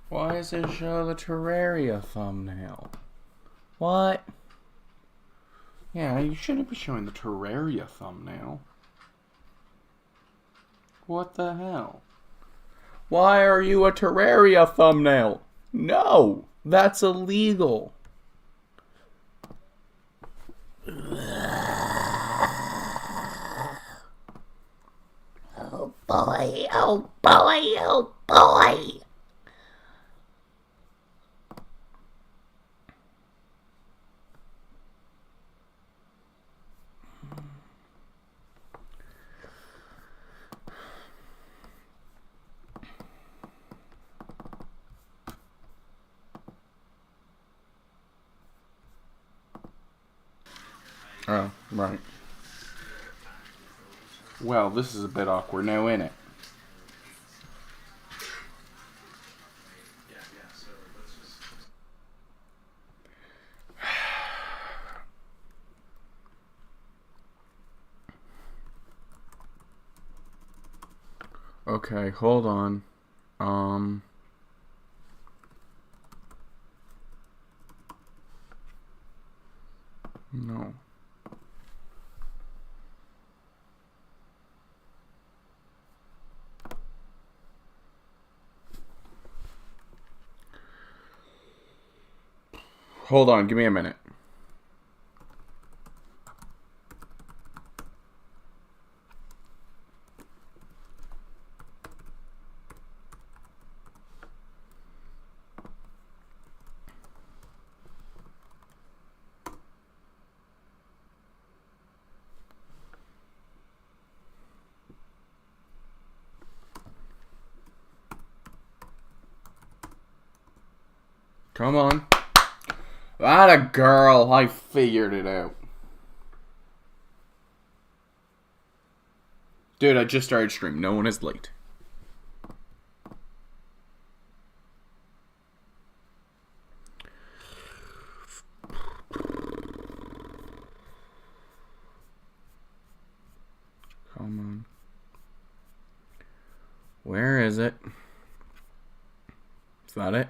Why does it show the Terraria thumbnail? What? Yeah, you shouldn't be showing the Terraria thumbnail. What the hell? Why are you a Terraria thumbnail? No, that's illegal. Oh boy, oh boy, oh boy. Oh, right. Well, this is a bit awkward now, ain't it? Okay, hold on. No. Hold on, give me a minute. Come on. Atta girl, I figured it out. Dude, I just started stream. No one is late. Come on. Where is it? Is that it?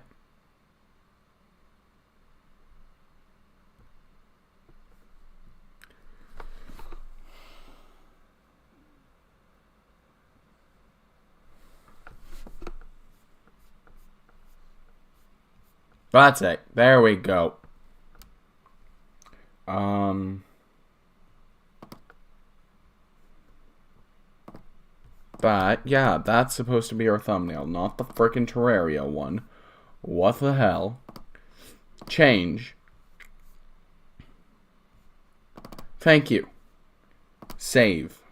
That's it. There we go. But, yeah, that's supposed to be our thumbnail, not the frickin' Terraria one. What the hell? Change. Thank you. Save.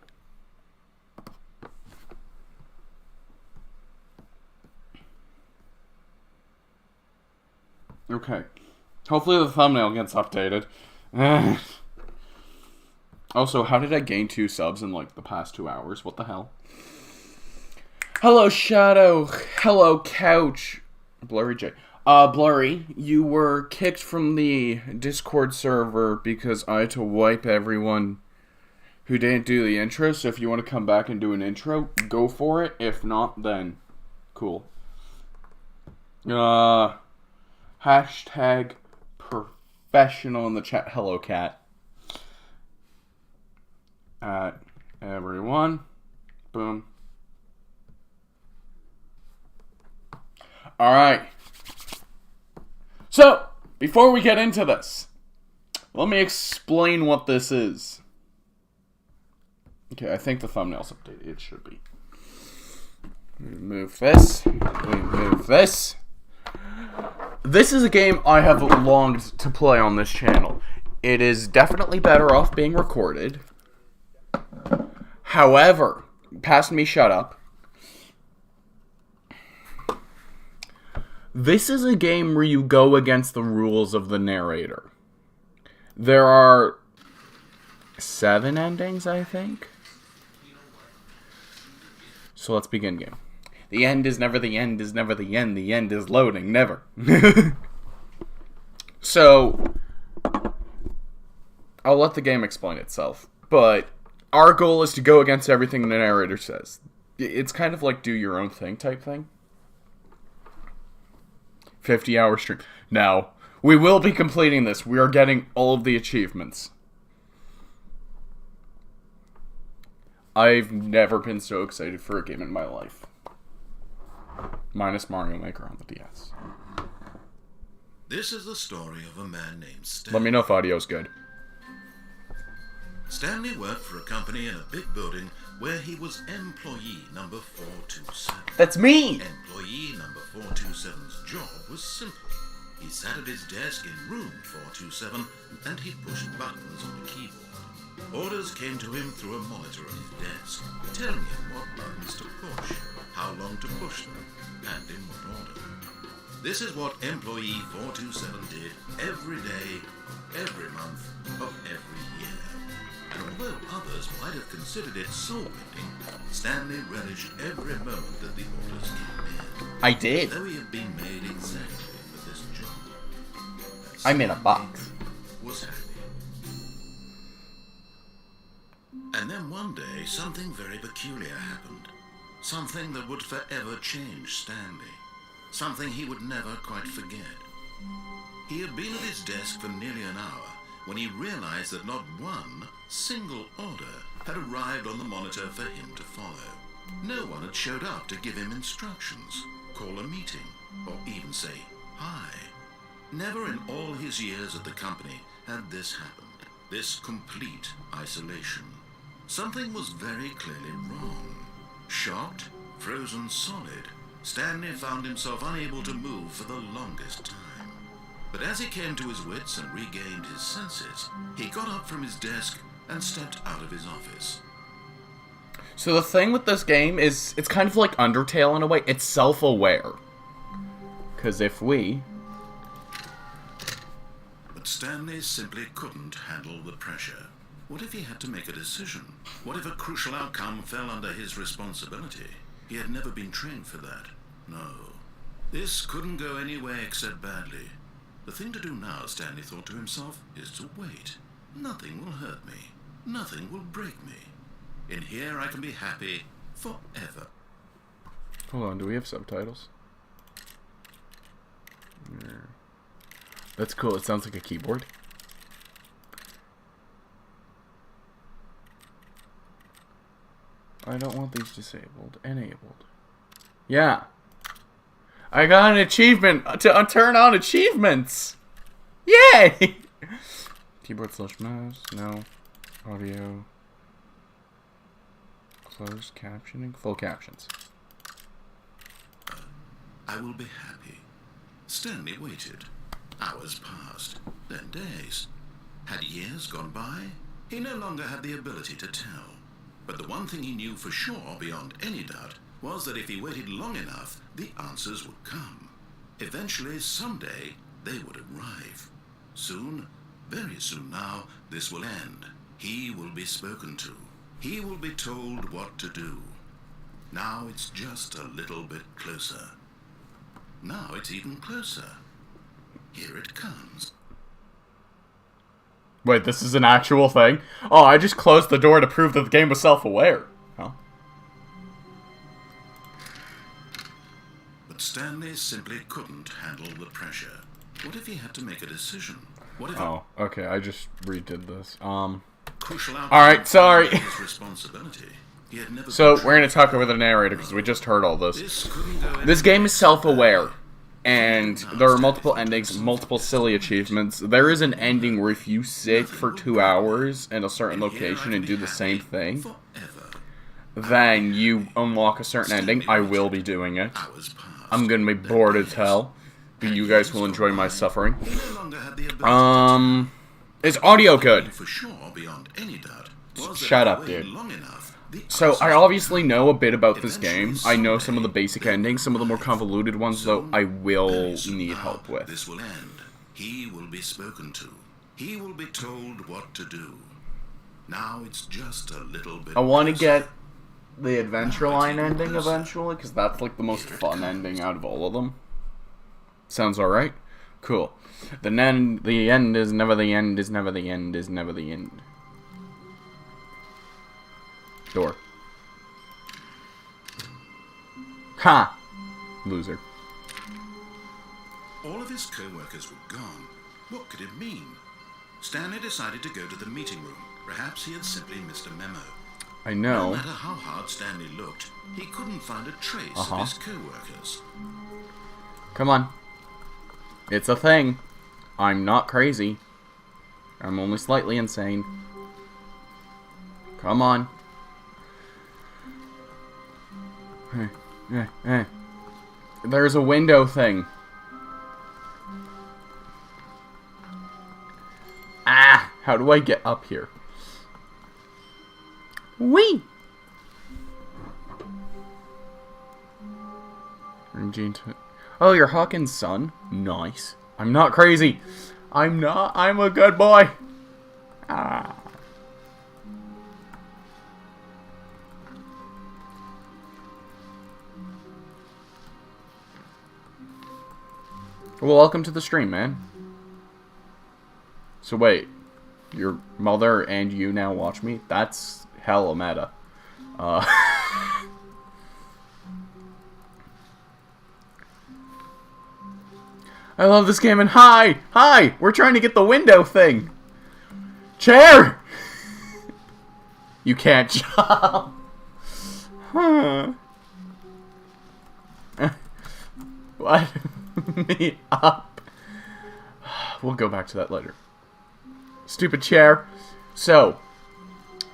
Okay. Hopefully the thumbnail gets updated. Also, how did I gain 2 subs in, like, the past 2 hours? What the hell? Hello, Shadow. Hello, Couch. Blurry J. Blurry, you were kicked from the Discord server because I had to wipe everyone who didn't do the intro. So if you want to come back and do an intro, go for it. If not, then cool. Hashtag professional in the chat. Hello, cat. Everyone. Boom. Alright. So, before we get into this, let me explain what this is. Okay, I think the thumbnail's updated. It should be. Move this. Move this. This is a game I have longed to play on this channel. It is definitely better off being recorded. However, past me, shut up. This is a game where you go against the rules of the narrator. There are 7 endings, I think. So let's begin game. The end is never the end is never the end. The end is loading, never. So, I'll let the game explain itself. But our goal is to go against everything the narrator says. It's kind of like do your own thing type thing. 50-hour stream. No. We will be completing this. We are getting all of the achievements. I've never been so excited for a game in my life. Minus Mario Maker on the DS. This is the story of a man named Stanley. Let me know if audio's good. Stanley worked for a company in a big building where he was employee number 427. That's me! Employee number 427's job was simple. He sat at his desk in room 427 and he pushed buttons on the keyboard. Orders came to him through a monitor on his desk, telling him what buttons to push, how long to push them, and in what order. This is what employee 427 did every day, every month, of every year. And although others might have considered it soul-bending, Stanley relished every moment that the orders came in. I did. Though he had been made exactly for this job. I'm in a box. Was happy. And then one day, something very peculiar happened. Something that would forever change Stanley. Something he would never quite forget. He had been at his desk for nearly an hour when he realized that not one single order had arrived on the monitor for him to follow. No one had showed up to give him instructions, call a meeting, or even say hi. Never in all his years at the company had this happened. This complete isolation. Something was very clearly wrong. Shocked, frozen solid, Stanley found himself unable to move for the longest time. But as he came to his wits and regained his senses, he got up from his desk and stepped out of his office. So the thing with this game is, it's kind of like Undertale in a way. It's self-aware. Because if we... But Stanley simply couldn't handle the pressure. What if he had to make a decision? What if a crucial outcome fell under his responsibility? He had never been trained for that. No. This couldn't go any way except badly. The thing to do now, Stanley thought to himself, is to wait. Nothing will hurt me. Nothing will break me. In here I can be happy forever. Hold on, do we have subtitles? Yeah. That's cool, it sounds like a keyboard. I don't want these disabled. Enabled. Yeah. I got an achievement to turn on achievements. Yay! Keyboard / mouse. No. Audio. Closed captioning. Full captions. I will be happy. Stanley waited. Hours passed. Then days. Had years gone by? He no longer had the ability to tell. But the one thing he knew for sure, beyond any doubt, was that if he waited long enough, the answers would come. Eventually, someday, they would arrive. Soon, very soon now, this will end. He will be spoken to. He will be told what to do. Now it's just a little bit closer. Now it's even closer. Here it comes. Wait, this is an actual thing? Oh, I just closed the door to prove that the game was self-aware. Huh? But Stanley simply couldn't handle the pressure. What if he had to make a decision? What if Oh, okay, I just redid this. crucial Alright, sorry. his responsibility? He had never So, been we're gonna talk over the narrator, because we just heard all this. This couldn't go any This game is self-aware. And there are multiple endings, multiple silly achievements. There is an ending where if you sit for 2 hours in a certain location and do the same thing, forever. then you unlock a certain ending. I will be doing it. Hours passed. I'm gonna be bored as hell. But you guys will enjoy my suffering. He no longer had the ability Is audio good? for sure, beyond any doubt, was that Shut if up, he waited dude. long enough, the So, I answers obviously know a bit about this game. I know some of the basic endings. Some of the more convoluted ones, though, I will Very soon need now, help with. This will end. He will be spoken to. He will be told what to do. Now it's just a little bit. I want to closer. get the Adventure Line ending eventually, because that's like the most fun ending out of all of them. Sounds alright? Cool. The end is never the end, is never the end, is never the end. Door. Ha! Loser. All of his co-workers were gone. What could it mean? Stanley decided to go to the meeting room. Perhaps he had simply missed a memo. I No know. matter how hard Stanley looked, he couldn't find a trace of his co-workers. Come on. It's a thing. I'm not crazy. I'm only slightly insane. Come on. There's a window thing. Ah! How do I get up here? Whee! Oh, you're Hawkins' son? Nice. I'm not crazy. I'm a good boy. Ah. Well, welcome to the stream, man. So wait, your mother and you now watch me? That's hella meta. I love this game, and hi! We're trying to get the window thing! Chair! You can't jump! Huh. What? Me up. We'll go back to that later. Stupid chair. So,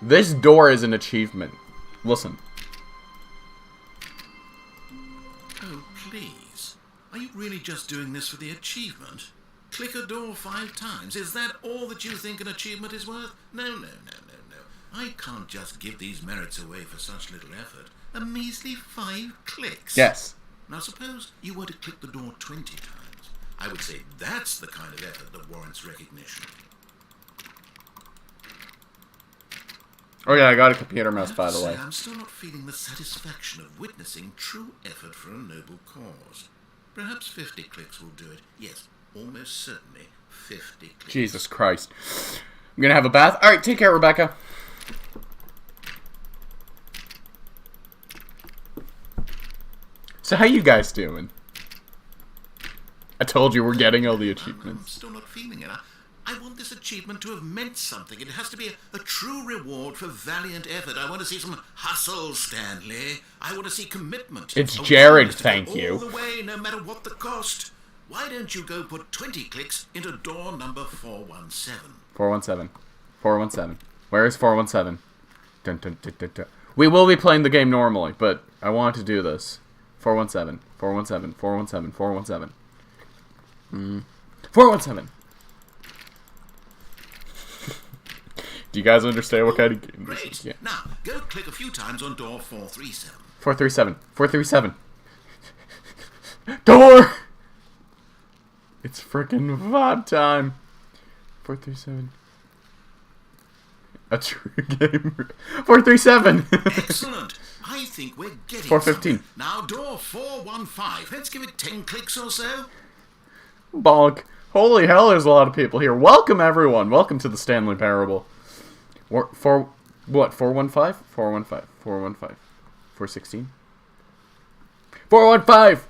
this door is an achievement. Listen. Oh, please. Are you really just doing this for the achievement? Click a door 5 times. Is that all that you think an achievement is worth? No. I can't just give these merits away for such little effort. A measly 5 clicks. Yes. Now suppose you were to click the door 20 times. I would say that's the kind of effort that warrants recognition. Oh yeah, I got a computer mouse, by the way. I'm still not feeling the satisfaction of witnessing true effort for a noble cause. Perhaps 50 clicks will do it. Yes, almost certainly 50 clicks. Jesus Christ. I'm gonna have a bath. Alright, take care, Rebecca. So how you guys doing? I told you we're getting all the I'm achievements. still not feeling it. I want this achievement to have meant something. It has to be a true reward for valiant effort. I want to see some hustle, Stanley. I want to see commitment. It's A Jared, willingness to go thank you. all the way, no matter what the cost. Why don't you go put 20 clicks into door number 417? 417. 417. Where is 417? Dun, dun, dun, dun, dun. We will be playing the game normally, but I want to do this. 417. 417. 417. 417. 417. Do you guys understand what kind of game this Great. is? Yeah. Now, go click a few times on door 437. 437. 437. Door! It's frickin' vibe time. 437. A true gamer. 437. Excellent. I think we're getting 415. somewhere. Now, door 415. Let's give it 10 clicks or so. Bonk. Holy hell, there's a lot of people here. Welcome, everyone. Welcome to the Stanley Parable. What? 415? 415. 415. 416? 415!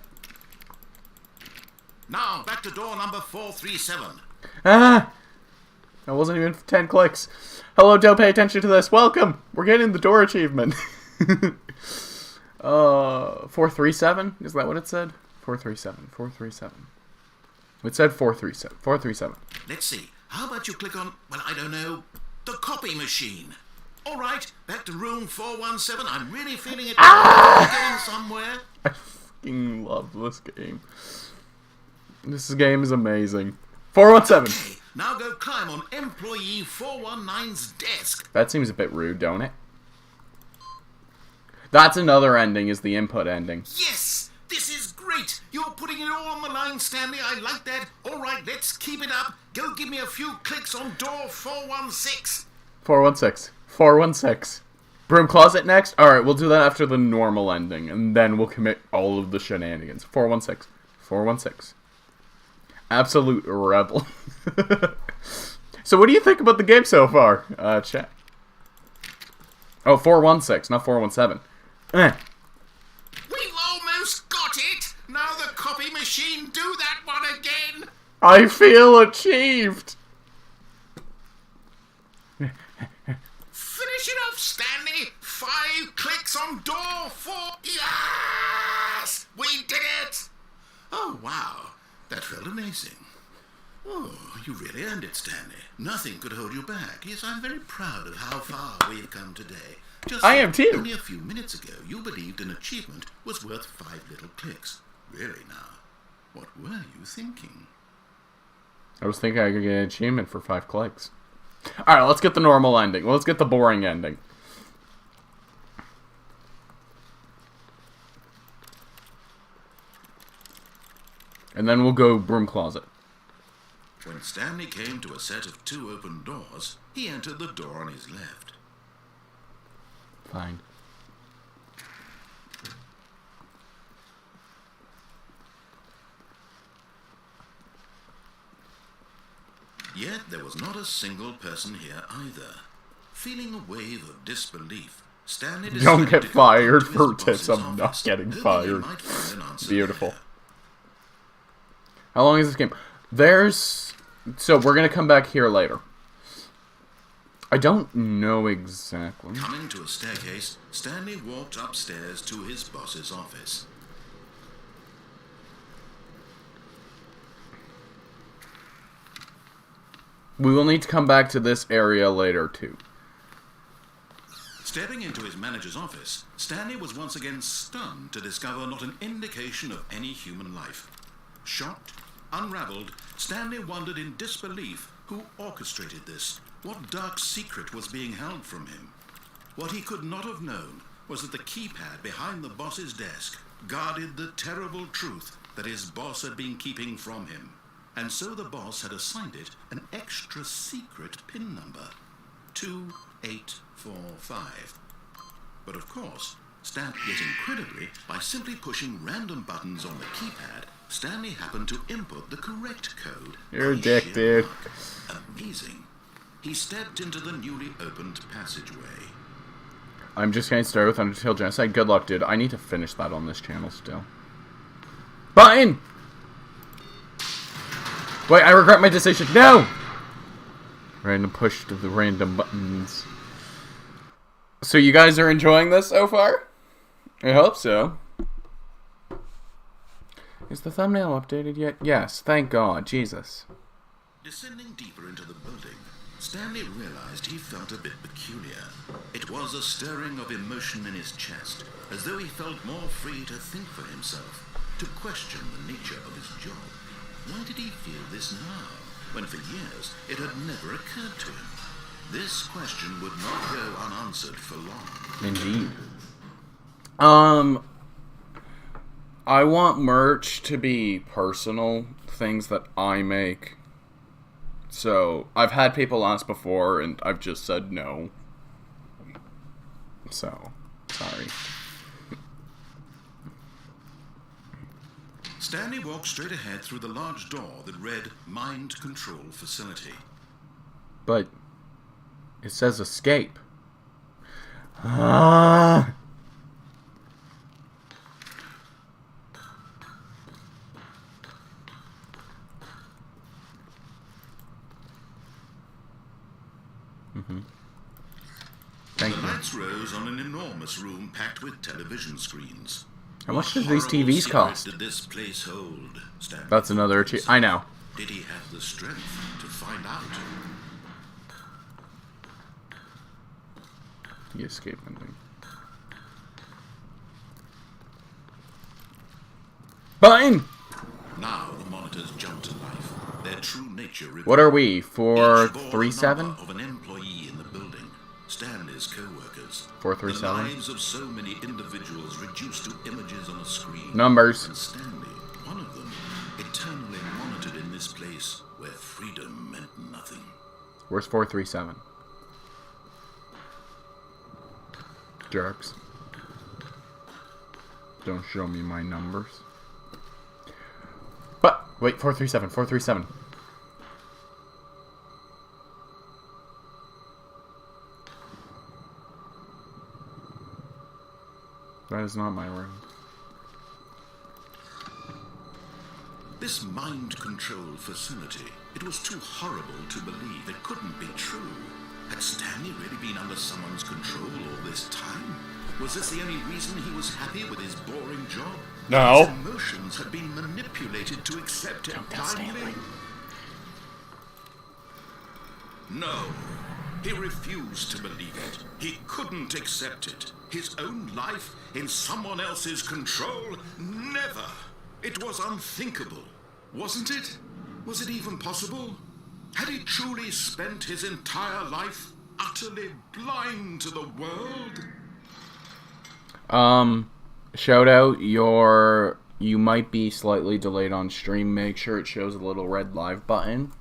Now, back to door number 437. Ah! That wasn't even 10 clicks. Hello, don't pay attention to this. Welcome! We're getting the door achievement. 437? Is that what it said? 437. 437. It said 437. 437. Let's see. How about you click on, well, I don't know, the copy machine. All right, back to room 417. I'm really feeling it. Getting somewhere. I fucking love this game. This game is amazing. 417. Okay, now go climb on employee 419's desk. That seems a bit rude, don't it? That's another ending, is the input ending. Yes, this is great. You're putting it all on the line, Stanley. I like that. All right, let's keep it up. Go give me a few clicks on door 416. 416. 416. Broom closet next? Alright, we'll do that after the normal ending, and then we'll commit all of the shenanigans. 416. 416. Absolute rebel. So what do you think about the game so far? Chat. Oh, 416, not 417. We've almost got it. Now the copy machine do that one again! I feel achieved! Finish it off, Stanley! 5 clicks on door 4. Yes! We did it! Oh, wow. That felt amazing. Oh, you really earned it, Stanley. Nothing could hold you back. Yes, I'm very proud of how far we've come today. Just I am too. Only a few minutes ago, you believed an achievement was worth 5 little clicks. Really now, what were you thinking? I was thinking I could get an achievement for 5 clicks. Alright, let's get the normal ending. Let's get the boring ending. And then we'll go broom closet. When Stanley came to a set of 2 open doors, he entered the door on his left. Fine. Yet there was not a single person here either. Feeling a wave of disbelief, Stanley decided Don't get to go fired to his for boss's tips. I'm not office, getting hoping he fired. might find an answer Beautiful. there. How long is this game? So we're going to come back here later. I don't know exactly. Coming to a staircase, Stanley walked upstairs to his boss's office. We will need to come back to this area later, too. Stepping into his manager's office, Stanley was once again stunned to discover not an indication of any human life. Shocked, unraveled, Stanley wondered in disbelief who orchestrated this, what dark secret was being held from him. What he could not have known was that the keypad behind the boss's desk guarded the terrible truth that his boss had been keeping from him. And so the boss had assigned it an extra secret PIN number, 2845. But of course, yet incredibly, by simply pushing random buttons on the keypad, Stanley happened to input the correct code. You're a dick, dude. Amazing. He stepped into the newly opened passageway. I'm just going to start with Undertale Genocide. Good luck, dude. I need to finish that on this channel still. Button! Wait, I regret my decision. No! Random push to the random buttons. So you guys are enjoying this so far? I hope so. Is the thumbnail updated yet? Yes, thank God. Jesus. Descending deeper into the building, Stanley realized he felt a bit peculiar. It was a stirring of emotion in his chest, as though he felt more free to think for himself, to question the nature of his job. Why did he feel this now, when for years it had never occurred to him? This question would not go unanswered for long. Indeed. I want merch to be personal, things that I make. So, I've had people ask before, and I've just said no. So, sorry. Stanley walked straight ahead through the large door that read Mind Control Facility. But it says escape. Ah. Thank The you. lights rose on an enormous room packed with television screens. How much does What these horrible TVs secret cost? Did this place hold? Stanley That's another I know. Did he have the strength to find out? The escape ending. Button! Now the monitors jumped to life. Their true nature revealed. What are we? Each bore the 437? number of an employee in the building. Stanley's co-workers. 437? The lives of so many individuals reduced to images on a screen. Numbers. And Stanley, one of them, eternally monitored in this place where freedom meant nothing. Where's 437? Jerks. Don't show me my numbers. But, wait, 437, 437. That is not my room. This mind-control facility, it was too horrible to believe. It couldn't be true. Had Stanley really been under someone's control all this time? Was this the only reason he was happy with his boring job? No. His emotions had been manipulated to accept it blindly? No. He refused to believe it. He couldn't accept it. His own life in someone else's control? Never. It was unthinkable. Wasn't it? Was it even possible? Had he truly spent his entire life utterly blind to the world? Shout out you might be slightly delayed on stream. Make sure it shows a little red live button,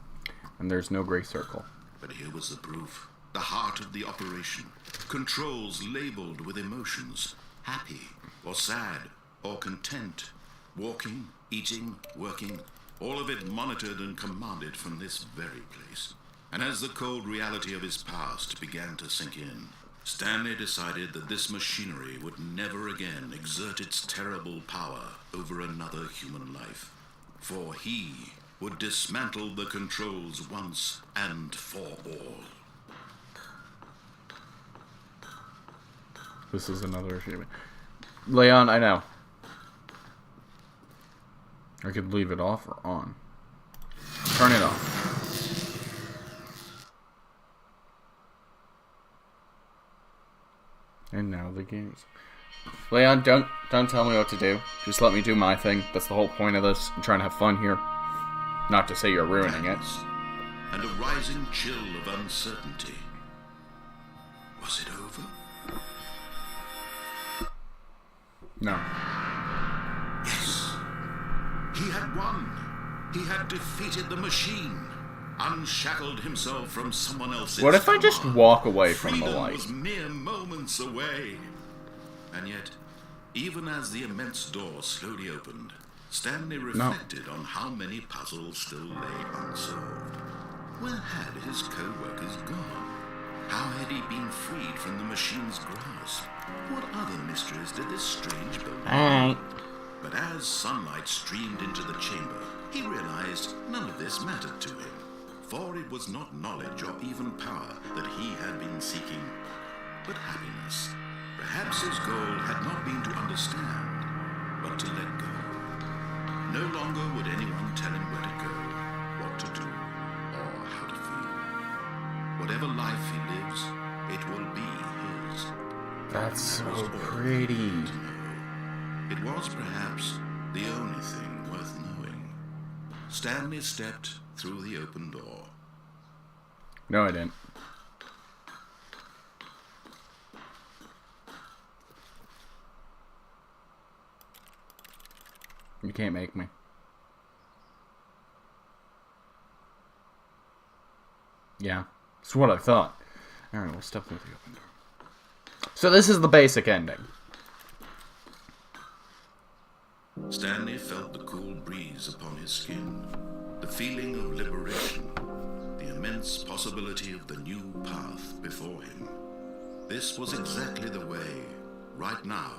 and there's no gray circle. But here was the proof. The heart of the operation. Controls labeled with emotions. Happy, or sad, or content. Walking, eating, working. All of it monitored and commanded from this very place. And as the cold reality of his past began to sink in, Stanley decided that this machinery would never again exert its terrible power over another human life. For he would dismantle the controls once and for all. This is another issue. Leon, I know. I could leave it off or on. Turn it off. And now the games. Leon, don't tell me what to do. Just let me do my thing. That's the whole point of this. I'm trying to have fun here. Not to say you're ruining it. And a rising chill of uncertainty. Was it over? No. Yes. He had won. He had defeated the machine. Unshackled himself from someone else's. What if I just walk away from the Freedom light? was mere moments away. And yet, even as the immense door slowly opened, Stanley reflected on how many puzzles still lay unsolved. Where had his co-workers gone? How had he been freed from the machine's grasp? What other mysteries did this strange building hold? But as sunlight streamed into the chamber, he realized none of this mattered to him. For it was not knowledge or even power that he had been seeking, but happiness. Perhaps his goal had not been to understand, but to let go. No longer would anyone tell him where to go, what to do, or how to feel. Whatever life he lives, it will be his. That's so pretty. It was perhaps the only thing worth knowing. Stanley stepped through the open door. No, I didn't. You can't make me. Yeah, that's what I thought. Alright, we'll step through the open door. So this is the basic ending. Stanley felt the cool breeze upon his skin, the feeling of liberation, the immense possibility of the new path before him. This was exactly the way, right now,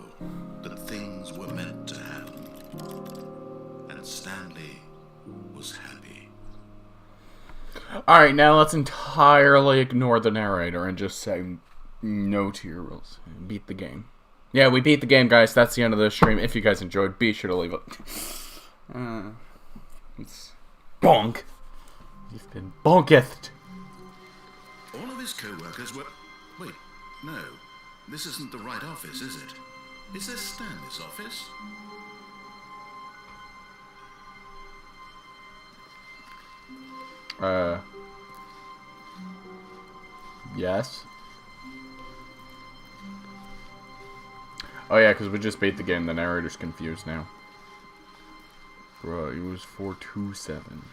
that things were meant to happen. And Stanley was happy. Alright, now let's entirely ignore the narrator and just say no to your rules. Beat the game. Yeah, we beat the game, guys. That's the end of the stream. If you guys enjoyed, be sure to leave it. It's bonk. You've been bonketh. All of his co-workers were... Wait, no. This isn't the right office, is it? Is this Stanley's office? Yes. Oh yeah, because we just beat the game. The narrator's confused now. Bro, it was 427.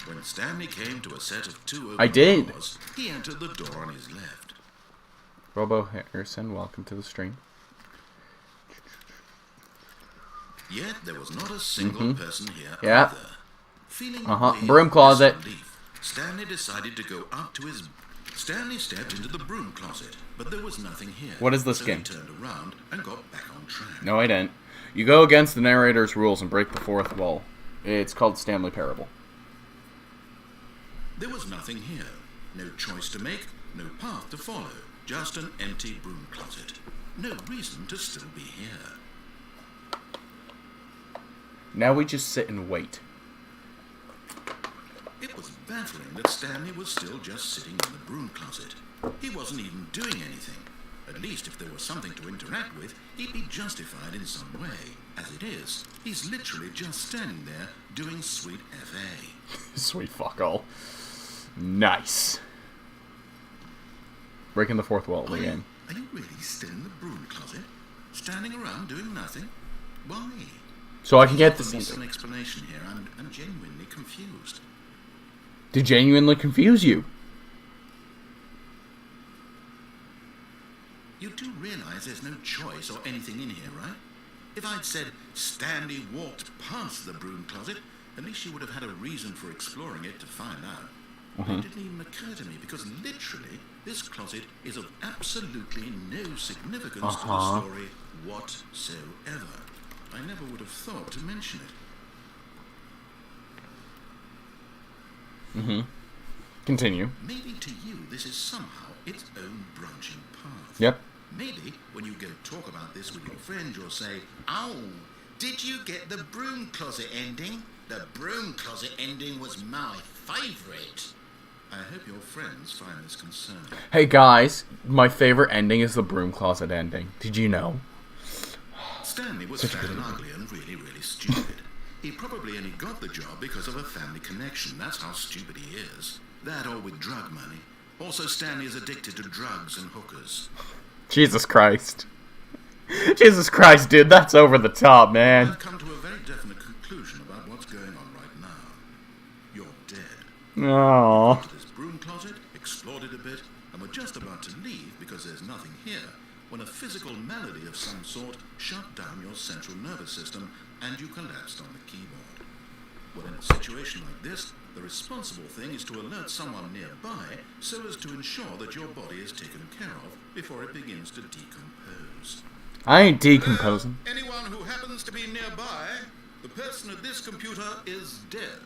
When Stanley came to a set of two open I did. doors, he entered the door on his left. Robo Harrison, welcome to the stream. Yet there was not a single person here Yeah. either. Feeling Broom closet. disbelief, Stanley decided to go up to his... Stanley stepped into the broom closet, but there was nothing here. What is this so game? He turned around and got back on track. No, I didn't. You go against the narrator's rules and break the fourth wall. It's called Stanley Parable. There was nothing here. No choice to make, no path to follow. Just an empty broom closet. No reason to still be here. Now we just sit and wait. It was baffling that Stanley was still just sitting in the broom closet. He wasn't even doing anything. At least if there was something to interact with, he'd be justified in some way. As it is, he's literally just standing there doing sweet FA. Sweet fuck all. Nice. Breaking the fourth wall again. Are you really still in the broom closet? Standing around doing nothing? Why? So I can get this. Some explanation here. I'm genuinely confused. To genuinely confuse you. You do realize there's no choice or anything in here, right? If I'd said Stanley walked past the broom closet, at least you would have had a reason for exploring it to find out. It didn't even occur to me because literally this closet is of absolutely no significance to the story whatsoever. I never would have thought to mention it. Continue. Maybe to you this is somehow its own branching path. Yep. Maybe when you go talk about this with your friend, you'll say, "Oh, did you get the broom closet ending? The broom closet ending was my favourite." I hope your friends find this concerning. Hey guys, my favorite ending is the broom closet ending. Did you know? Stanley was fat and ugly and really, really stupid. He probably only got the job because of a family connection. That's how stupid he is. That or with drug money. Also, Stanley is addicted to drugs and hookers. Jesus Christ. Jesus Christ, dude, that's over the top, man. I've come to a very definite conclusion about what's going on right now. You're dead. Aww. To this broom closet, explored it a bit, and we're just about to leave because there's nothing here, when a physical malady of some sort shut down your central nervous system and you collapsed on the keyboard. Well, in a situation like this, the responsible thing is to alert someone nearby so as to ensure that your body is taken care of before it begins to decompose. I ain't decomposing. Anyone who happens to be nearby, the person at this computer is dead.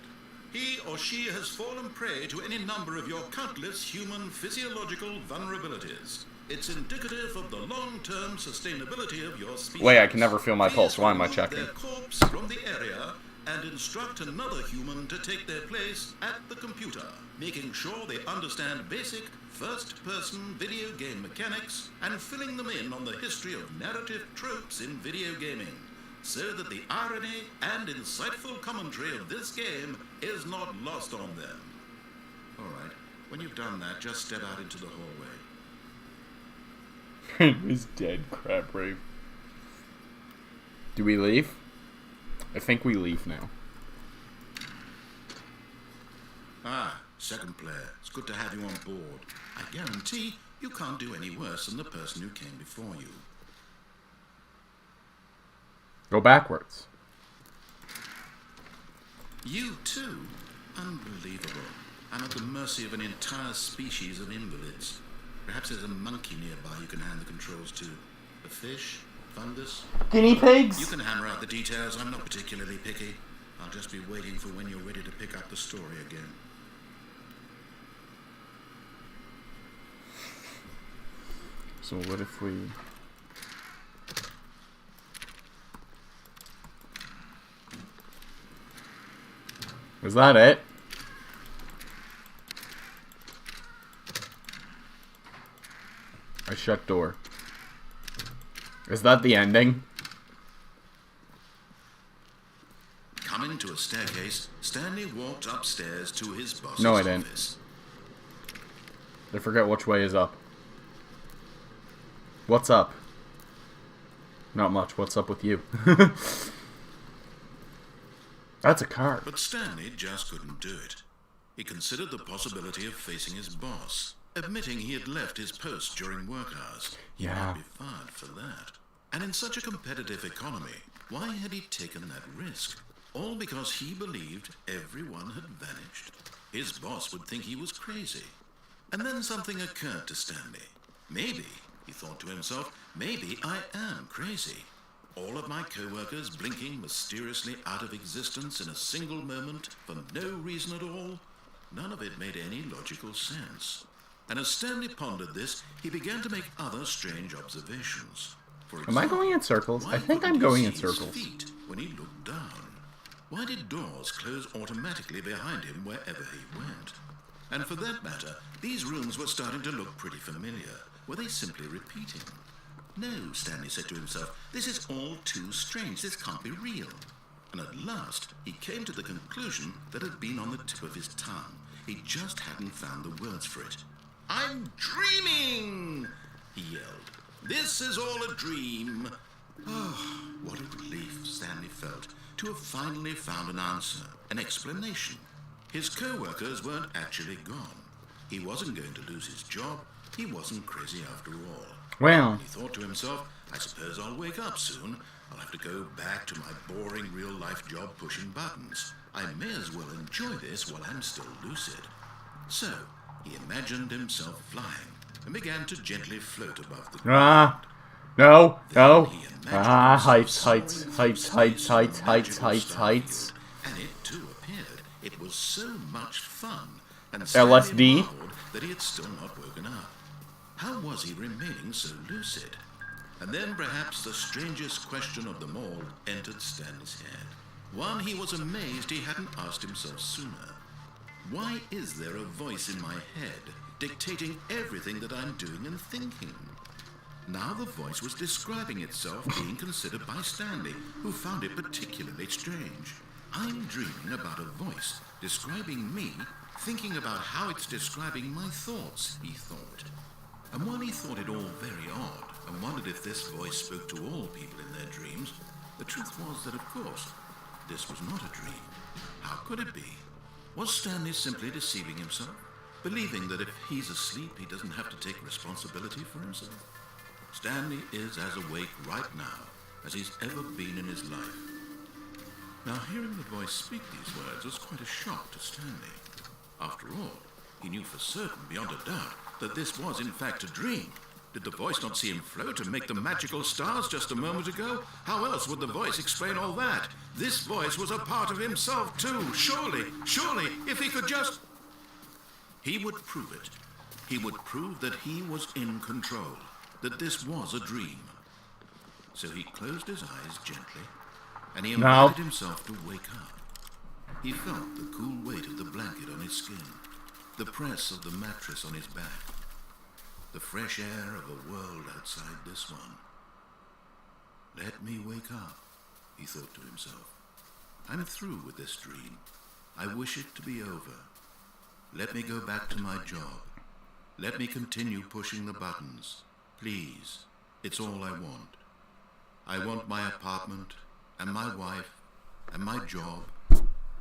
He or she has fallen prey to any number of your countless human physiological vulnerabilities. It's indicative of the long-term sustainability of your species. Wait, I can never feel my pulse. Why am I Please checking? remove their corpse from the area and instruct another human to take their place at the computer, making sure they understand basic first-person video game mechanics and filling them in on the history of narrative tropes in video gaming, so that the irony and insightful commentary of this game is not lost on them. All right, when you've done that, just step out into the hallway. He's dead, crap rave. Do we leave? I think we leave now. Ah, second player. It's good to have you on board. I guarantee you can't do any worse than the person who came before you. Go backwards. You too? Unbelievable. I'm at the mercy of an entire species of invalids. Perhaps there's a monkey nearby you can hand the controls to. A fish? Fungus? Guinea pigs? You can hammer out the details. I'm not particularly picky. I'll just be waiting for when you're ready to pick up the story again. So what if we... Is that it? I shut door. Is that the ending? Coming to a staircase, Stanley walked upstairs to his boss's No, I didn't. office. I forget which way is up. What's up? Not much. What's up with you? That's a card. But Stanley just couldn't do it. He considered the possibility of facing his boss, admitting he had left his post during work hours. He Yeah. might be fired for that. And in such a competitive economy, why had he taken that risk? All because he believed everyone had vanished. His boss would think he was crazy. And then something occurred to Stanley. Maybe, he thought to himself, maybe I am crazy. All of my co-workers blinking mysteriously out of existence in a single moment for no reason at all. None of it made any logical sense. And as Stanley pondered this, he began to make other strange observations. For example, Am I going in circles? I think I'm going in circles. Feet when he looked down. Why did doors close automatically behind him wherever he went? And for that matter, these rooms were starting to look pretty familiar. Were they simply repeating? No, Stanley said to himself, this is all too strange. This can't be real. And at last, he came to the conclusion that had been on the tip of his tongue. He just hadn't found the words for it. I'm dreaming, he yelled. This is all a dream. Oh, what a relief Stanley felt to have finally found an answer, an explanation. His co-workers weren't actually gone. He wasn't going to lose his job. He wasn't crazy after all. Well, He thought to himself, I suppose I'll wake up soon. I'll have to go back to my boring real-life job pushing buttons. I may as well enjoy this while I'm still lucid. So, he imagined himself flying and began to gently float above the ground. no, no. He imagined Heights, himself heights, soaring heights, through heights, some heights, magical heights, starfield, heights. And it too appeared. It was so much fun. And LSD? Stanley marveled that he had still not woken up. How was he remaining so lucid? And then perhaps the strangest question of them all entered Stanley's head. One he was amazed he hadn't asked himself sooner. Why is there a voice in my head dictating everything that I'm doing and thinking? Now the voice was describing itself being considered by Stanley, who found it particularly strange. I'm dreaming about a voice describing me, thinking about how it's describing my thoughts, he thought. And while he thought it all very odd, and wondered if this voice spoke to all people in their dreams, the truth was that, of course, this was not a dream. How could it be? Was Stanley simply deceiving himself, believing that if he's asleep, he doesn't have to take responsibility for himself? Stanley is as awake right now as he's ever been in his life. Now, hearing the voice speak these words was quite a shock to Stanley. After all, he knew for certain, beyond a doubt, that this was in fact a dream. Did the voice not see him float and make the magical stars just a moment ago? How else would the voice explain all that? This voice was a part of himself too. Surely, if he could just... He would prove it. He would prove that he was in control, that this was a dream. So he closed his eyes gently, and he invited himself to wake up. He felt the cool weight of the blanket on his skin, the press of the mattress on his back, the fresh air of a world outside this one. Let me wake up, he thought to himself. I'm through with this dream. I wish it to be over. Let me go back to my job. Let me continue pushing the buttons. Please, it's all I want. I want my apartment, and my wife, and my job.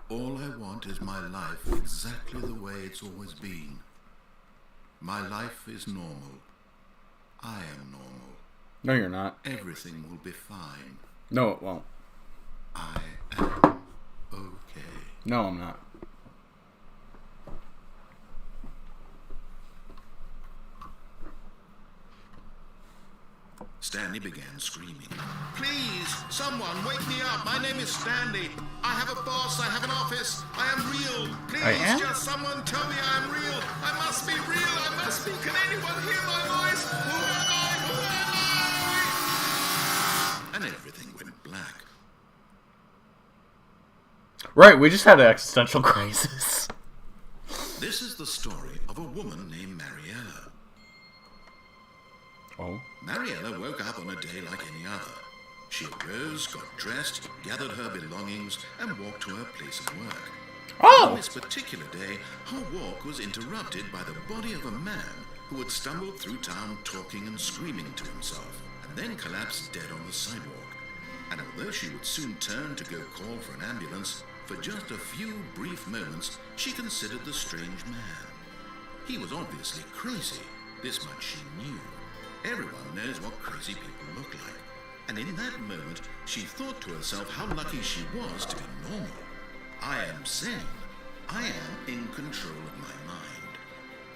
All I want is my life exactly the way it's always been. My life is normal. I am normal. No, you're not. Everything will be fine. No, it won't. I am okay. No, I'm not. Stanley began screaming. Please, someone, wake me up. My name is Stanley. I have a boss. I have an office. I am real. Please, just someone tell me I am real. I must be real. I must be. Can anyone hear my voice? Who am I? Who am I? And everything went black. Right, we just had an existential crisis. This is the story of a woman named Mariella. Oh? Mariella woke up on a day like any other. She arose, got dressed, gathered her belongings, and walked to her place of work. Oh! On this particular day, her walk was interrupted by the body of a man who had stumbled through town talking and screaming to himself, and then collapsed dead on the sidewalk. And although she would soon turn to go call for an ambulance, for just a few brief moments, she considered the strange man. He was obviously crazy. This much she knew. Everyone knows what crazy people look like. And in that moment, she thought to herself how lucky she was to be normal. I am sane. I am in control of my mind.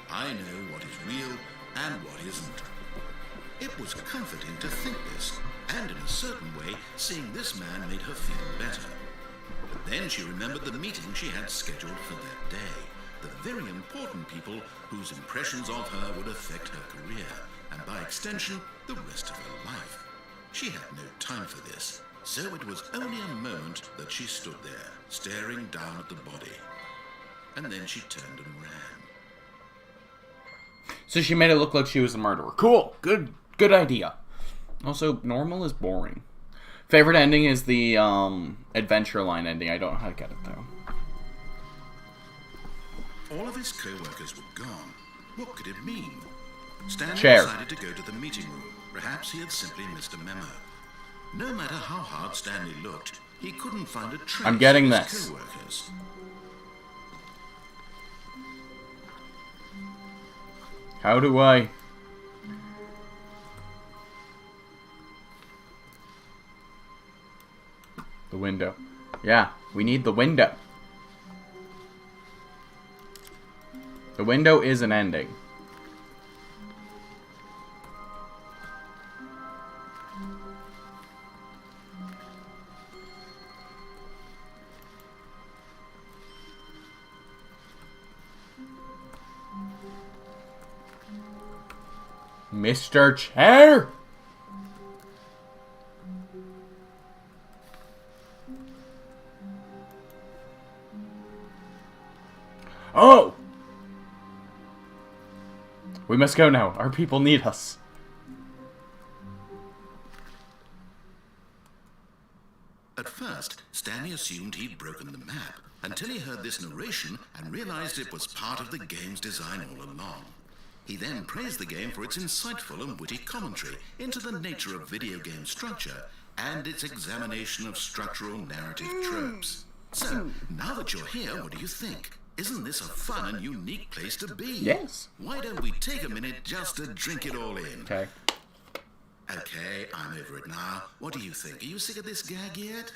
I know what is real and what isn't. It was comforting to think this, And in a certain way, seeing this man made her feel better. But then she remembered the meeting she had scheduled for that day. The very important people whose impressions of her would affect her career, and by extension, the rest of her life. She had no time for this, so it was only a moment that she stood there, staring down at the body. And then she turned and ran. So she made it look like she was a murderer. Cool. Good idea. Also, normal is boring. Favorite ending is the adventure line ending. I don't know how to get it though. All of his co-workers were gone. What could it mean? Stanley Chair. decided to go to the meeting room. Perhaps he had simply missed a memo. No matter how hard Stanley looked, he couldn't find a trace I'm getting of his this. co-workers. How do I... The window. Yeah, we need the window. The window is an ending. Mr. Chair! Oh! We must go now. Our people need us. At first, Stanley assumed he'd broken the map, until he heard this narration and realized it was part of the game's design all along. He then praised the game for its insightful and witty commentary into the nature of video game structure and its examination of structural narrative tropes. So, now that you're here, what do you think? Isn't this a fun and unique place to be? Yes. Why don't we take a minute just to drink it all in? Okay. Okay, I'm over it now. What do you think? Are you sick of this gag yet?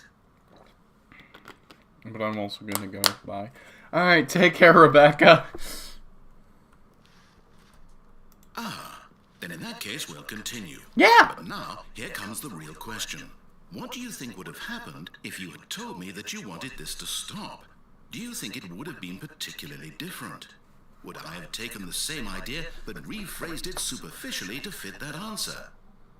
But I'm also gonna go. Bye. Alright, take care, Rebecca. Then in that case, we'll continue. Yeah! But now, here comes the real question. What do you think would have happened if you had told me that you wanted this to stop? Do you think it would have been particularly different? Would I have taken the same idea but rephrased it superficially to fit that answer?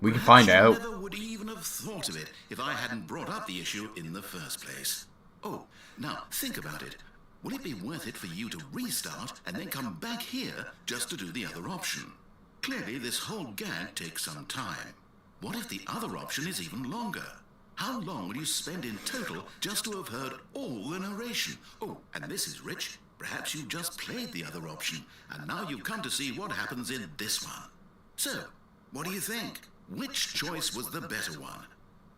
We can Perhaps find you out. never would even have thought of it if I hadn't brought up the issue in the first place. Oh, now think about it. Will it be worth it for you to restart and then come back here just to do the other option? Clearly, this whole gag takes some time. What if the other option is even longer? How long will you spend in total just to have heard all the narration? Oh, and this is rich. Perhaps you just played the other option, and now you've come to see what happens in this one. So, what do you think? Which choice was the better one?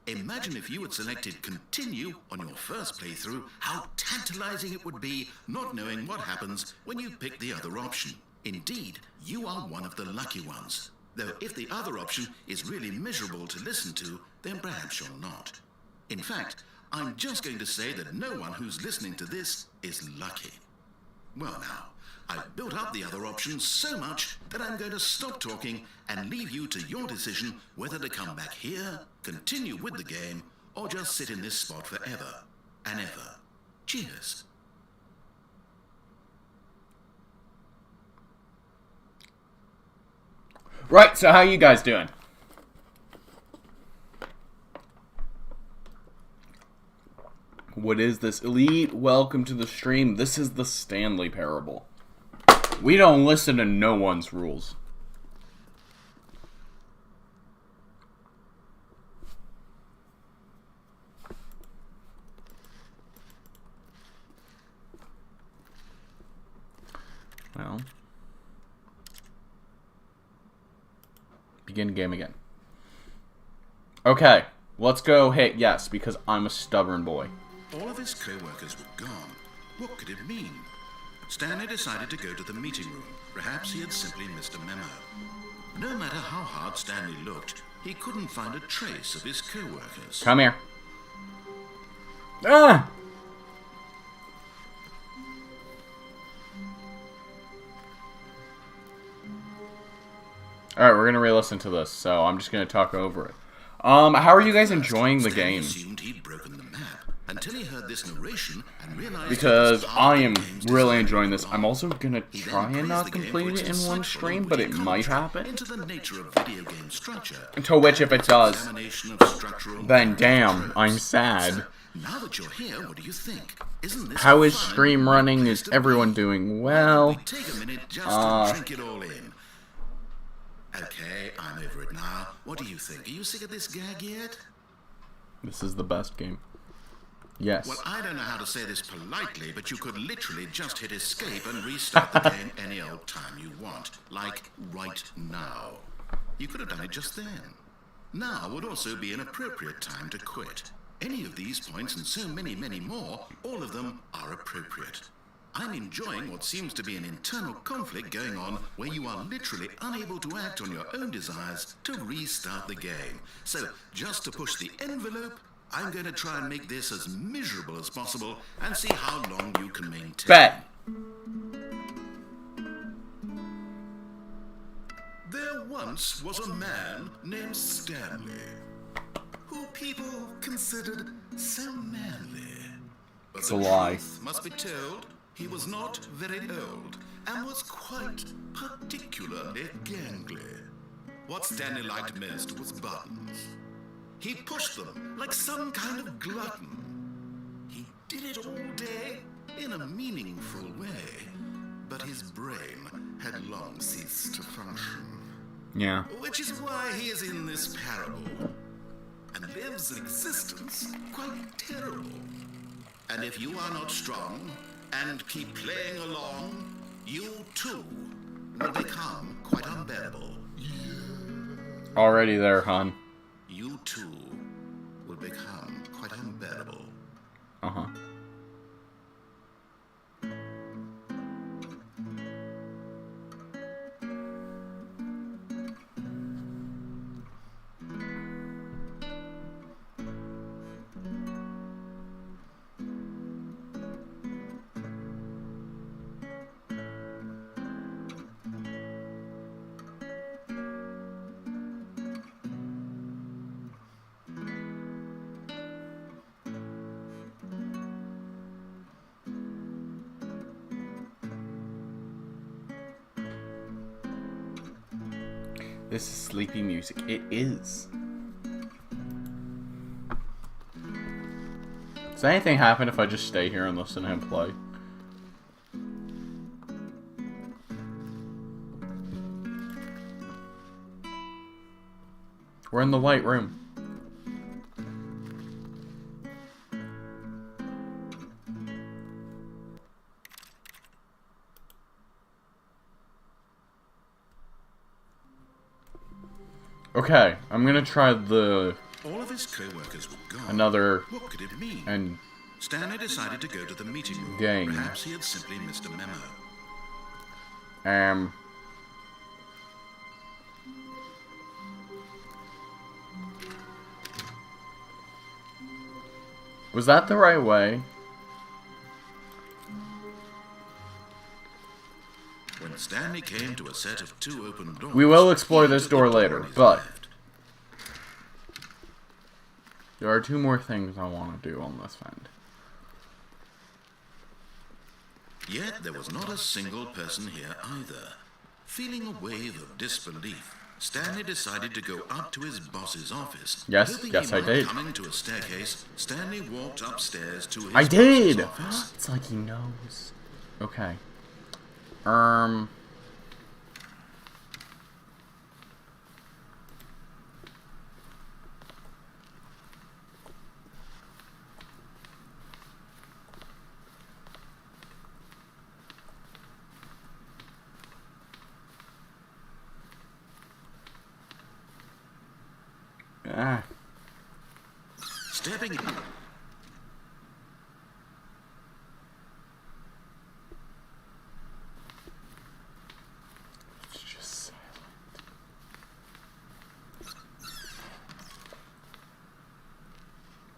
Imagine if you had selected continue on your first playthrough, how tantalizing it would be not knowing what happens when you pick the other option. Indeed, you are one of the lucky ones. Though if the other option is really miserable to listen to, then perhaps you're not. In fact, I'm just going to say that no one who's listening to this is lucky. Well now, I've built up the other option so much that I'm going to stop talking and leave you to your decision whether to come back here, continue with the game, or just sit in this spot forever and ever. Cheers. Right, so how you guys doing? What is this? Elite, welcome to the stream. This is the Stanley Parable. We don't listen to no one's rules. Well... Begin game again. Okay, let's go hit yes, because I'm a stubborn boy. All of his co-workers were gone. What could it mean? Stanley decided to go to the meeting room. Perhaps he had simply missed a memo. No matter how hard Stanley looked, he couldn't find a trace of his co-workers. Come here. Ah! Alright, we're going to re-listen to this, so I'm just going to talk over it. How are you guys enjoying the Stanley game? assumed he'd broken the map until he heard this narration and realized Because it was part I of am the game's really design enjoying all this. along. I'm also gonna He then try and praised not the game for complete its it in one insightful stream, and but witty it might commentary happen. into the nature of video game structure. To which, if it does, Examination of structural then narrative damn, tropes. I'm sad. So, now that you're here, what do you think? Isn't this How a is fun stream and running? place Is to everyone be? doing Why don't well? we take a minute just to drink it all in. Okay, I'm over it now. What do you think? Are you sick of this gag yet? This is the best game. Yes. Well, I don't know how to say this politely, but you could literally just hit escape and restart the game any old time you want. Like, right now. You could have done it just then. Now would also be an appropriate time to quit. Any of these points and so many, many more, all of them are appropriate. I'm enjoying what seems to be an internal conflict going on where you are literally unable to act on your own desires to restart the game. So, just to push the envelope, I'm going to try and make this as miserable as possible and see how long you can maintain. Bet. There once was a man named Stanley, who people considered so manly. But It's the a lie. truth must be told, he was not very old and was quite particularly gangly. What Stanley liked most was buttons. He pushed them like some kind of glutton. He did it all day in a meaningful way, but his brain had long ceased to function. Yeah. Which is why he is in this parable and lives an existence quite terrible. And if you are not strong and keep playing along, you too will become quite unbearable. Already there, hon. You too will become quite unbearable. Uh-huh. This is sleepy music. It is. Does anything happen if I just stay here and listen to him play? We're in the white room. Okay, I'm gonna try the All of his co-workers were gone. another What could it mean? and Stanley decided to go to the meeting room. Gang. Perhaps he had simply missed a memo. Was that the right way? When Stanley came to a set of two open doors, We will explore he this entered the door later, on his but left. there are two more things I want to do on this end. Yet there was not a single person here either. Feeling a wave of disbelief, Stanley decided to go up to his boss's office. Yes, Hoping yes, he I might did. Coming to a staircase, Stanley walked upstairs to his I did! boss's office. It's like he knows. Okay. Ah. Stepping in. It's just silent.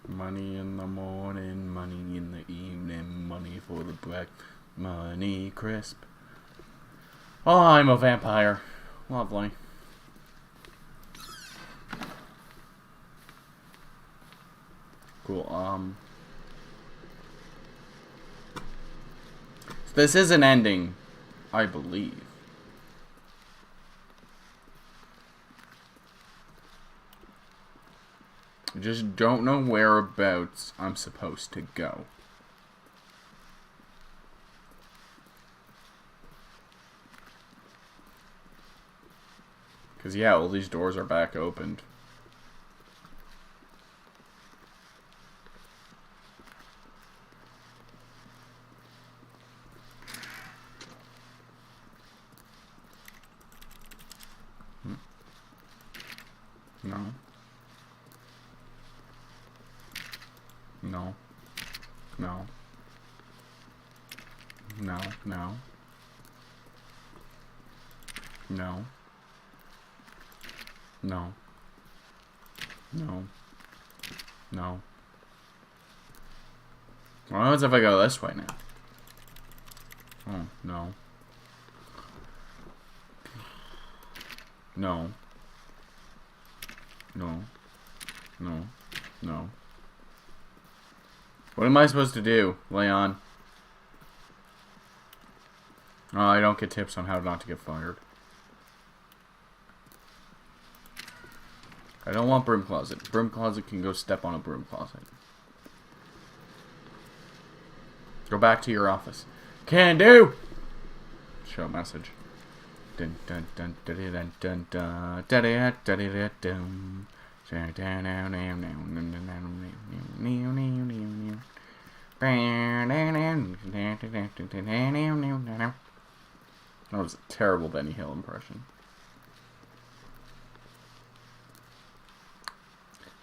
Money in the morning, money in the evening, money for the breakfast, money crisp. Oh, I'm a vampire. Lovely. Cool. This is an ending, I believe. I just don't know whereabouts I'm supposed to go. Because, yeah, all these doors are back opened. No. No. No. No. No. No. No. No. No. What happens if I go this way now? Oh, no. No. No. No. No. What am I supposed to do, Leon? Oh, I don't get tips on how not to get fired. I don't want broom closet. Broom closet can go step on a broom closet. Go back to your office. Can do! Show message. Dun dun dun dun dun dun dun dun dun dun. That was a terrible Benny Hill impression.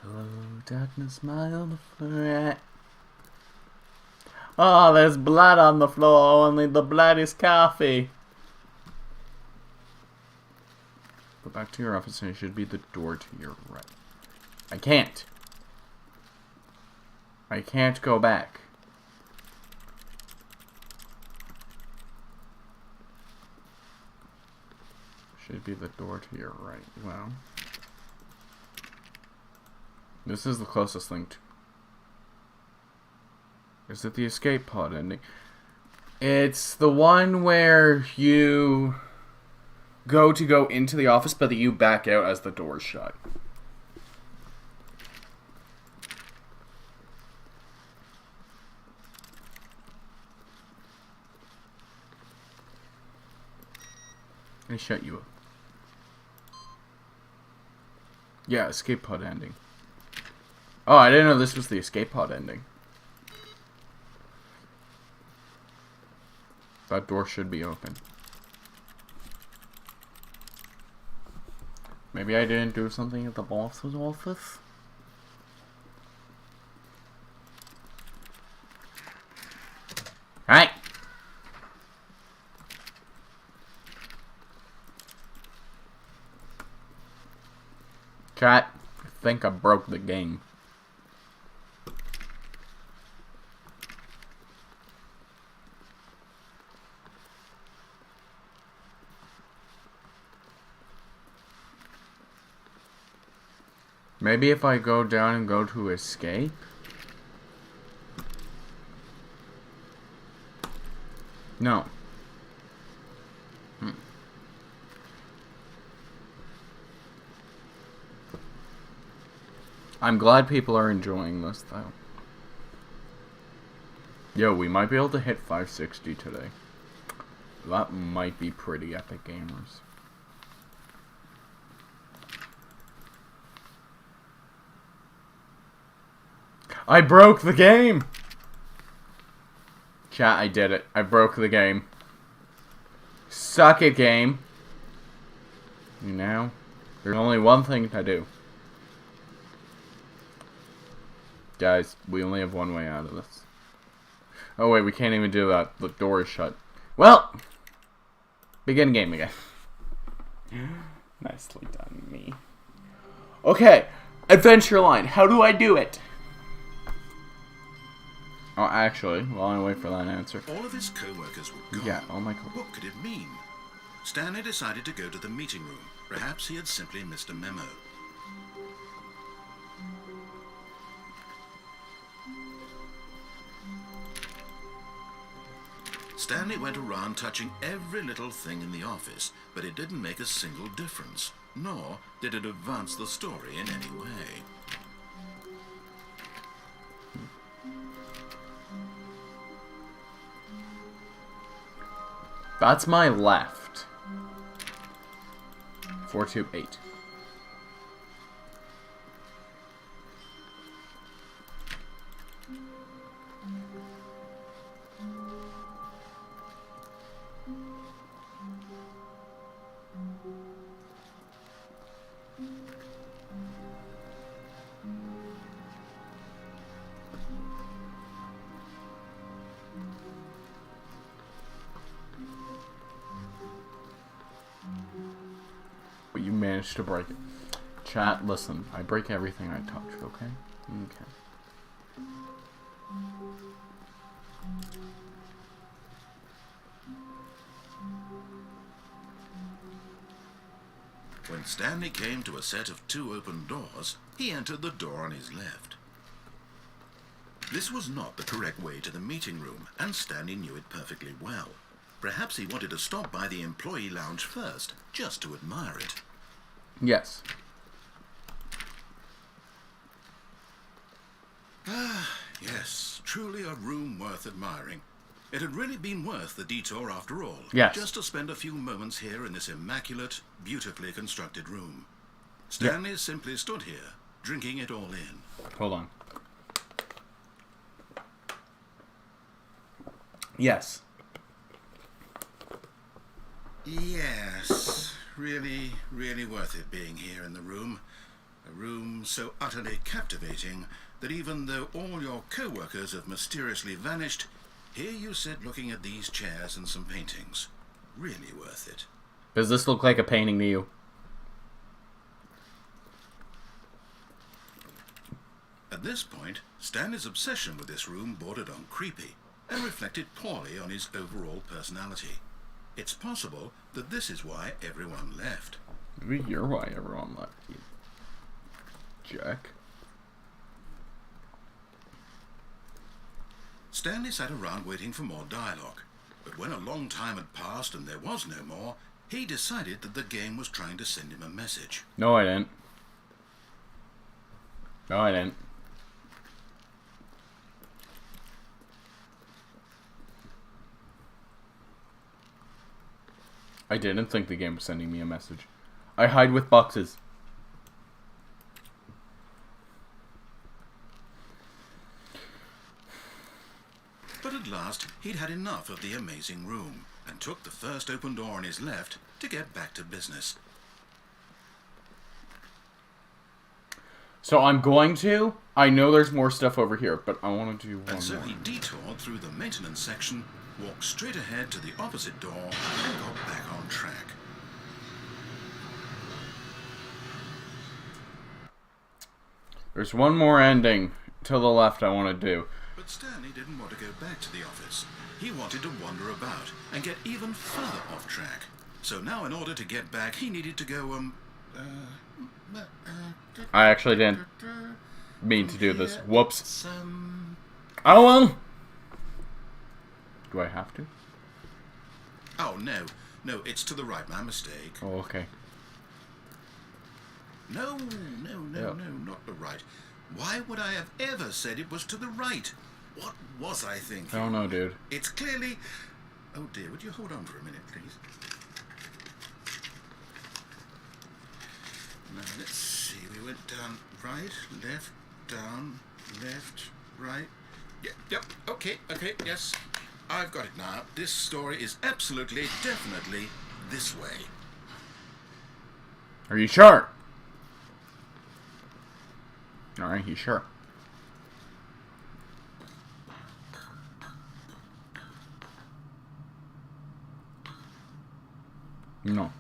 Hello, darkness, my old friend. Oh, there's blood on the floor. Only the blood is coffee. Go back to your office and it should be the door to your right. I can't. I can't go back. Should be the door to your right. Well, this is the closest thing to... Is it the escape pod ending? It's the one where you go into the office, but you back out as the door's shut. They shut you up. Yeah, escape pod ending. Oh, I didn't know this was the escape pod ending. That door should be open. Maybe I didn't do something at the boss's office? Right. Chat, I think I broke the game. Maybe if I go down and go to escape? No. I'm glad people are enjoying this, though. Yo, we might be able to hit 560 today. That might be pretty epic, gamers. I broke the game! Chat, I did it. I broke the game. Suck it, game. You know, there's only one thing to do. Guys, we only have one way out of this. Oh wait, we can't even do that. The door is shut. Well, begin game again. Nicely done, me. Okay, adventure line. How do I do it? Oh, actually, while I wait for that answer. All of his co-workers were gone. Yeah, oh my god. What could it mean? Stanley decided to go to the meeting room. Perhaps he had simply missed a memo. Stanley went around touching every little thing in the office, but it didn't make a single difference, nor did it advance the story in any way. That's my left. 428. But you managed to break it. Chat, listen. I break everything I touch, okay? Okay. When Stanley came to a set of 2 open doors, he entered the door on his left. This was not the correct way to the meeting room, and Stanley knew it perfectly well. Perhaps he wanted to stop by the employee lounge first, just to admire it. Yes. Yes, truly a room worth admiring. It had really been worth the detour after all. Yes. Just to spend a few moments here in this immaculate, beautifully constructed room. Stanley simply stood here, drinking it all in. Hold on. Yes. Yes, really, really worth it being here in the room. A room so utterly captivating that even though all your co-workers have mysteriously vanished, here you sit looking at these chairs and some paintings. Really worth it. Does this look like a painting to you? At this point, Stanley's obsession with this room bordered on creepy and reflected poorly on his overall personality. It's possible that this is why everyone left. Maybe you're why everyone left, you Jack. Stanley sat around waiting for more dialogue, but when a long time had passed and there was no more, he decided that the game was trying to send him a message. No, I didn't. No, I didn't. I didn't think the game was sending me a message. I hide with boxes. But at last, he'd had enough of the amazing room, and took the first open door on his left to get back to business. So I'm going to. I know there's more stuff over here, but I want to do one And so more. he detoured through the maintenance section, walked straight ahead to the opposite door, and got back on track. There's one more ending to the left I want to do. But Stanley didn't want to go back to the office. He wanted to wander about and get even further off track. So now in order to get back, he needed to go, I actually didn't mean to do this. Whoops. Some... Oh well. Do I have to? Oh, no. No, it's to the right. My mistake. Oh, okay. No, Yeah. not the right. Why would I have ever said it was to the right? What was I thinking? I don't know, dude. It's clearly... Oh dear, would you hold on for a minute, please? Now, let's see. We went down right, left, down, left, right. Yep, okay, yes. I've got it now. This story is absolutely, definitely this way. Are you sure? Alright, you sure? No.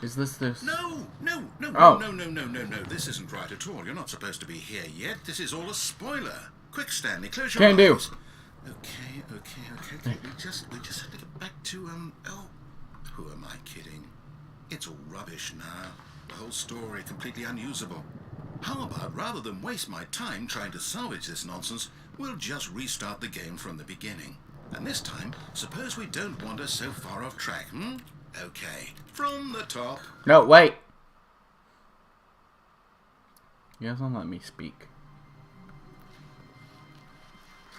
Is this? No. Oh. No. This isn't right at all. You're not supposed to be here yet. This is all a spoiler. Quick, Stanley, close your Can do. eyes. Okay. We just have to get back to, oh, who am I kidding? It's all rubbish now. The whole story completely unusable. How about, rather than waste my time trying to salvage this nonsense, we'll just restart the game from the beginning. And this time, suppose we don't wander so far off track, Okay, from the top. No, wait. He doesn't let me speak.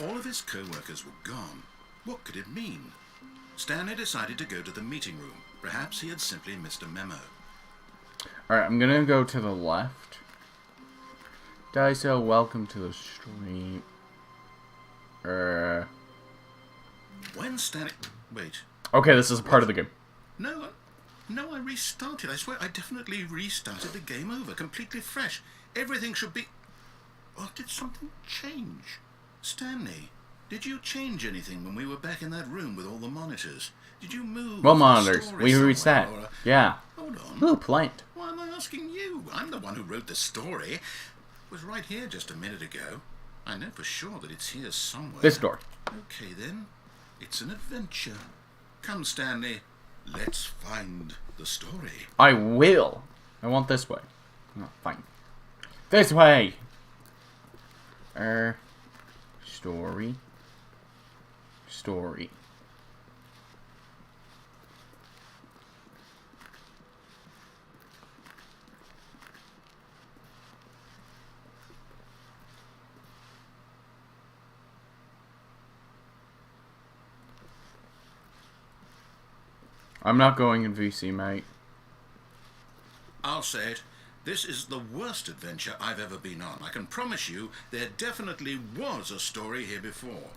All of his co-workers were gone. What could it mean? Stanley decided to go to the meeting room. Perhaps he had simply missed a memo. Alright, I'm gonna go to the left. Daiso, welcome to the stream. When Stanley... Wait. Okay, this is a part of the game. No, I restarted. I swear, I definitely restarted the game over, completely fresh. Everything should be... Or did something change? Stanley, did you change anything when we were back in that room with all the monitors? Did you move... Well, monitors. We reset. Yeah. Hold on. Ooh, plant. Why am I asking you? I'm the one who wrote the story. It was right here just a minute ago. I know for sure that it's here somewhere. This door. Okay, then. It's an adventure. Come, Stanley. Let's find the story. I will. I want this way. Oh, fine. This way. Story. I'm not going in VC, mate. I'll say it. This is the worst adventure I've ever been on. I can promise you there definitely was a story here before.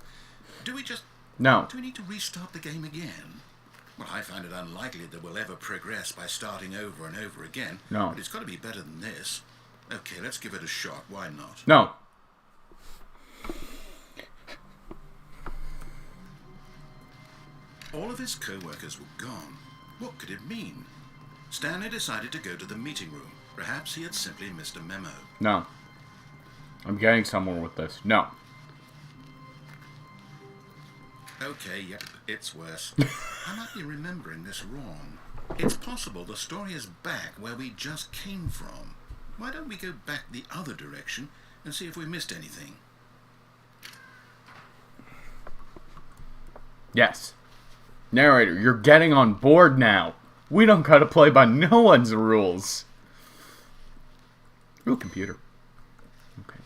Do we just... No. Do we need to restart the game again? Well, I find it unlikely that we'll ever progress by starting over and over again. No. But it's got to be better than this. Okay, let's give it a shot. Why not? No. All of his co-workers were gone. What could it mean? Stanley decided to go to the meeting room. Perhaps he had simply missed a memo. No. I'm getting somewhere with this. No. Okay, yep, it's worse. I might be remembering this wrong. It's possible the story is back where we just came from. Why don't we go back the other direction and see if we missed anything? Yes. Narrator, you're getting on board now. We don't gotta play by no one's rules. Ooh, computer. Okay.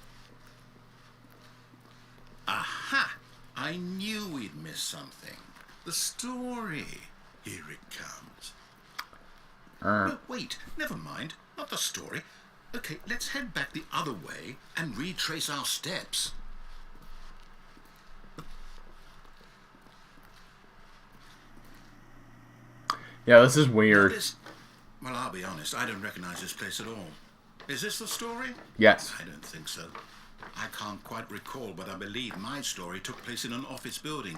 Aha! I knew we'd missed something. The story. Here it comes. No, wait, never mind. Not the story. Okay, let's head back the other way and retrace our steps. Yeah, this is weird. Well, I'll be honest, I don't recognize this place at all. Is this the story? Yes. I don't think so. I can't quite recall, but I believe my story took place in an office building.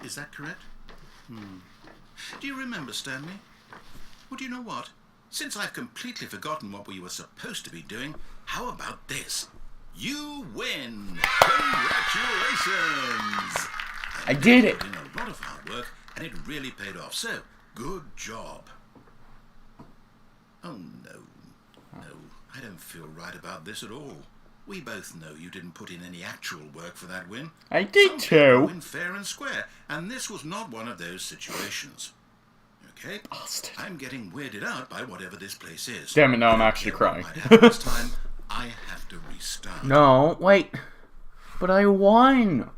Is that correct? Do you remember, Stanley? Well, do you know what? Since I've completely forgotten what we were supposed to be doing, how about this? You win! Congratulations! I did it! Put in a lot of hard work, and it really paid off. So, good job. Oh, no. No, I don't feel right about this at all. We both know you didn't put in any actual work for that win. I did Some too. people win fair and square, and this was not one of those situations. Okay? Bastard. I'm getting weirded out by whatever this place is. Damn it, now I'm I don't actually care what crying. might happen this time, I have to restart. No, wait. But I won.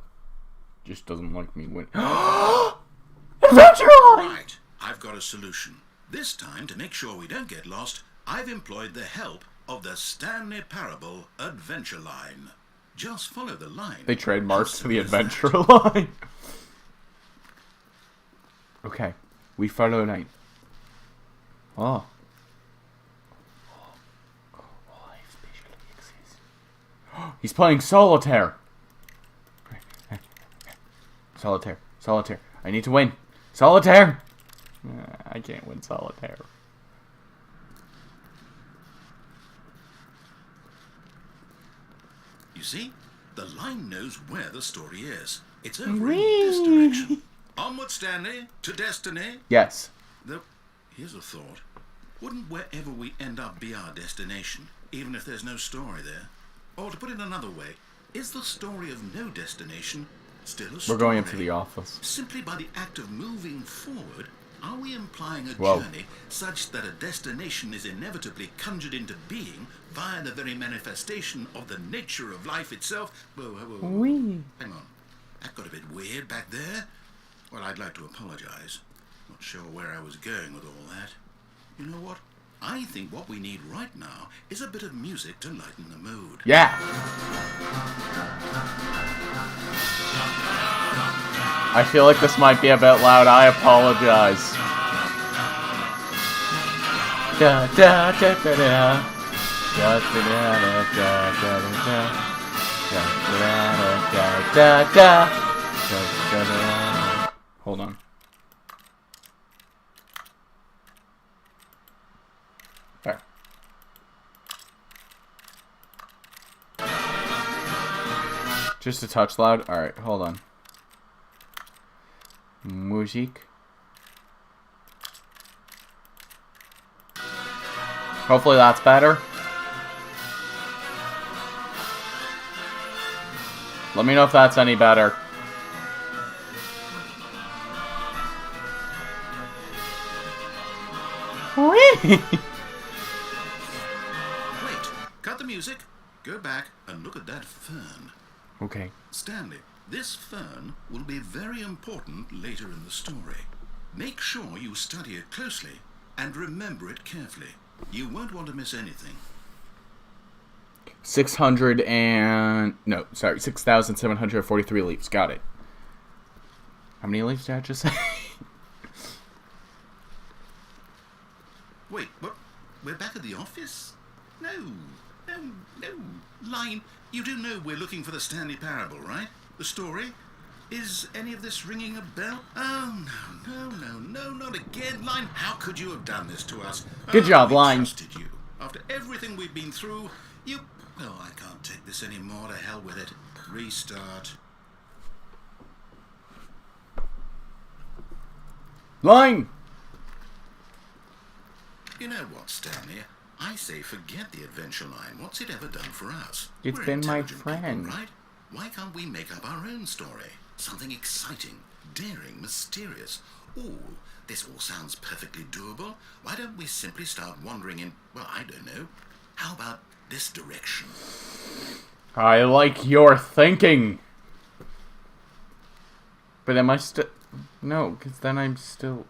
Just doesn't like me win. Adventure Line! Right, I've got a solution. This time, to make sure we don't get lost, I've employed the help of the Stanley Parable Adventure Line. Just follow the line. They trademarked How the simple is Adventure that? Line. Okay, we follow the line. Oh. Life visually exists. He's playing solitaire. Solitaire. Solitaire. I need to win. Solitaire! I can't win solitaire. You see? The line knows where the story is. It's over in this direction. Onward, Stanley, to destiny. Yes. Though, here's a thought. Wouldn't wherever we end up be our destination, even if there's no story there? Or to put it another way, is the story of no destination still a story? We're going into the office. Simply by the act of moving forward, are we implying a Whoa. journey such that a destination is inevitably conjured into being via the very manifestation of the nature of life itself? Whoa, whoa, whoa, whoa. Wee. Hang on. That got a bit weird back there. Well, I'd like to apologize. Not sure where I was going with all that. You know what? I think what we need right now is a bit of music to lighten the mood. Yeah. I feel like this might be a bit loud. I apologize. Da da da da da. Da da da da da da da da da da da. Hold on. There. Just a touch loud. All right, hold on. Music. Hopefully that's better. Let me know if that's any better. Wait, cut the music, go back and look at that fern. Okay. Stanley, this fern will be very important later in the story. Make sure you study it closely and remember it carefully. You won't want to miss anything. 6,743 leaves. Got it. How many leaves did I just say? Wait, what? We're back at the office? No. Line, you do know we're looking for the Stanley Parable, right? The story? Is any of this ringing a bell? Oh, no, not again. Line, how could you have done this to us? Good job, Line. We trusted you. After everything we've been through, you... Oh, I can't take this anymore. To hell with it. Restart. Line! You know what, Stanley? I say forget the adventure line. What's it ever done for us? It's We're been my intelligent people, friend. right? Why can't we make up our own story? Something exciting, daring, mysterious. Ooh, this all sounds perfectly doable. Why don't we simply start wandering in, well, I don't know. How about this direction? I like your thinking. But am I still... No, because then I'm still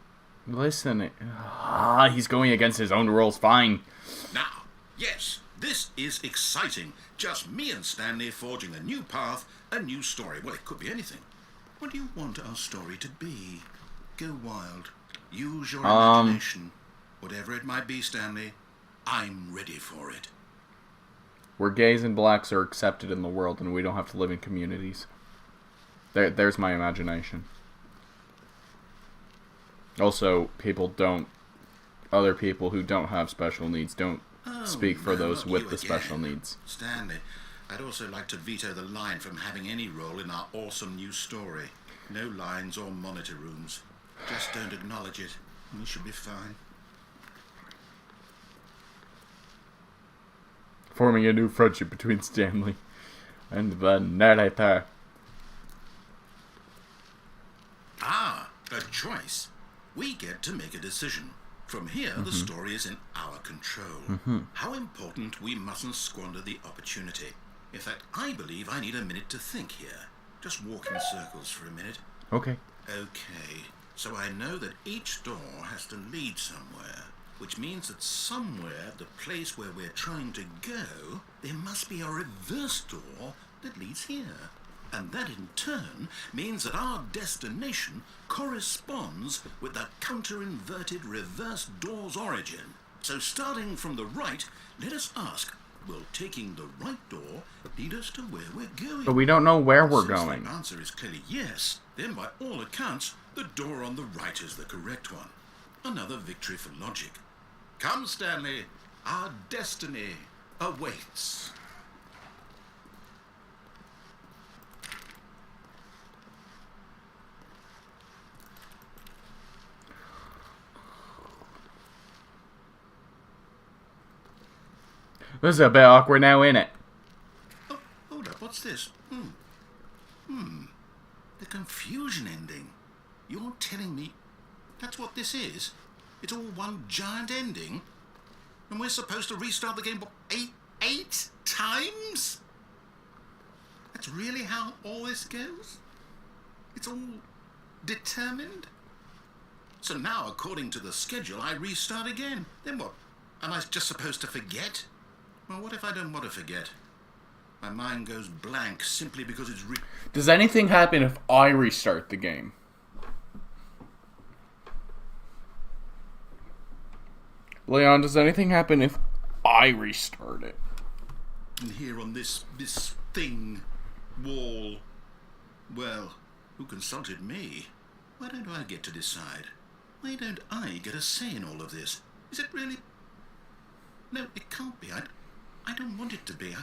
listening. Ah, he's going against his own rules. Fine. Now, yes, this is exciting. Just me and Stanley forging a new path, a new story. Well, it could be anything. What do you want our story to be? Go wild. Use your imagination. Whatever it might be, Stanley, I'm ready for it. Where gays and blacks are accepted in the world and we don't have to live in communities. There's my imagination. Also, other people who don't have special needs don't speak for those with the special needs. Stanley, I'd also like to veto the line from having any role in our awesome new story. No lines or monitor rooms. Just don't acknowledge it. We should be fine. Forming a new friendship between Stanley and the narrator. Ah, a choice. We get to make a decision. From here, the story is in our control. How important we mustn't squander the opportunity. In fact, I believe I need a minute to think here. Just walk in circles for a minute. Okay. Okay, so I know that each door has to lead somewhere, which means that somewhere, the place where we're trying to go, there must be a reverse door that leads here. And that in turn means that our destination corresponds with the counter-inverted reverse door's origin. So starting from the right, let us ask, will taking the right door lead us to where we're going? But we don't know where we're Since going. the answer is clearly yes, then by all accounts, the door on the right is the correct one. Another victory for logic. Come, Stanley, our destiny awaits. This is a bit awkward now, ain't it? Oh, hold up, what's this? The confusion ending. You're telling me that's what this is? It's all one giant ending? And we're supposed to restart the game, what, eight times? That's really how all this goes? It's all determined? So now, according to the schedule, I restart again. Then what? Am I just supposed to forget? Well, what if I don't want to forget? My mind goes blank simply because it's Does anything happen if I restart the game? Leon, does anything happen if I restart it? here on this thing, wall. Well, who consulted me? Why don't I get to decide? Why don't I get a say in all of this? Is it really... No, it can't be. I don't want it to be.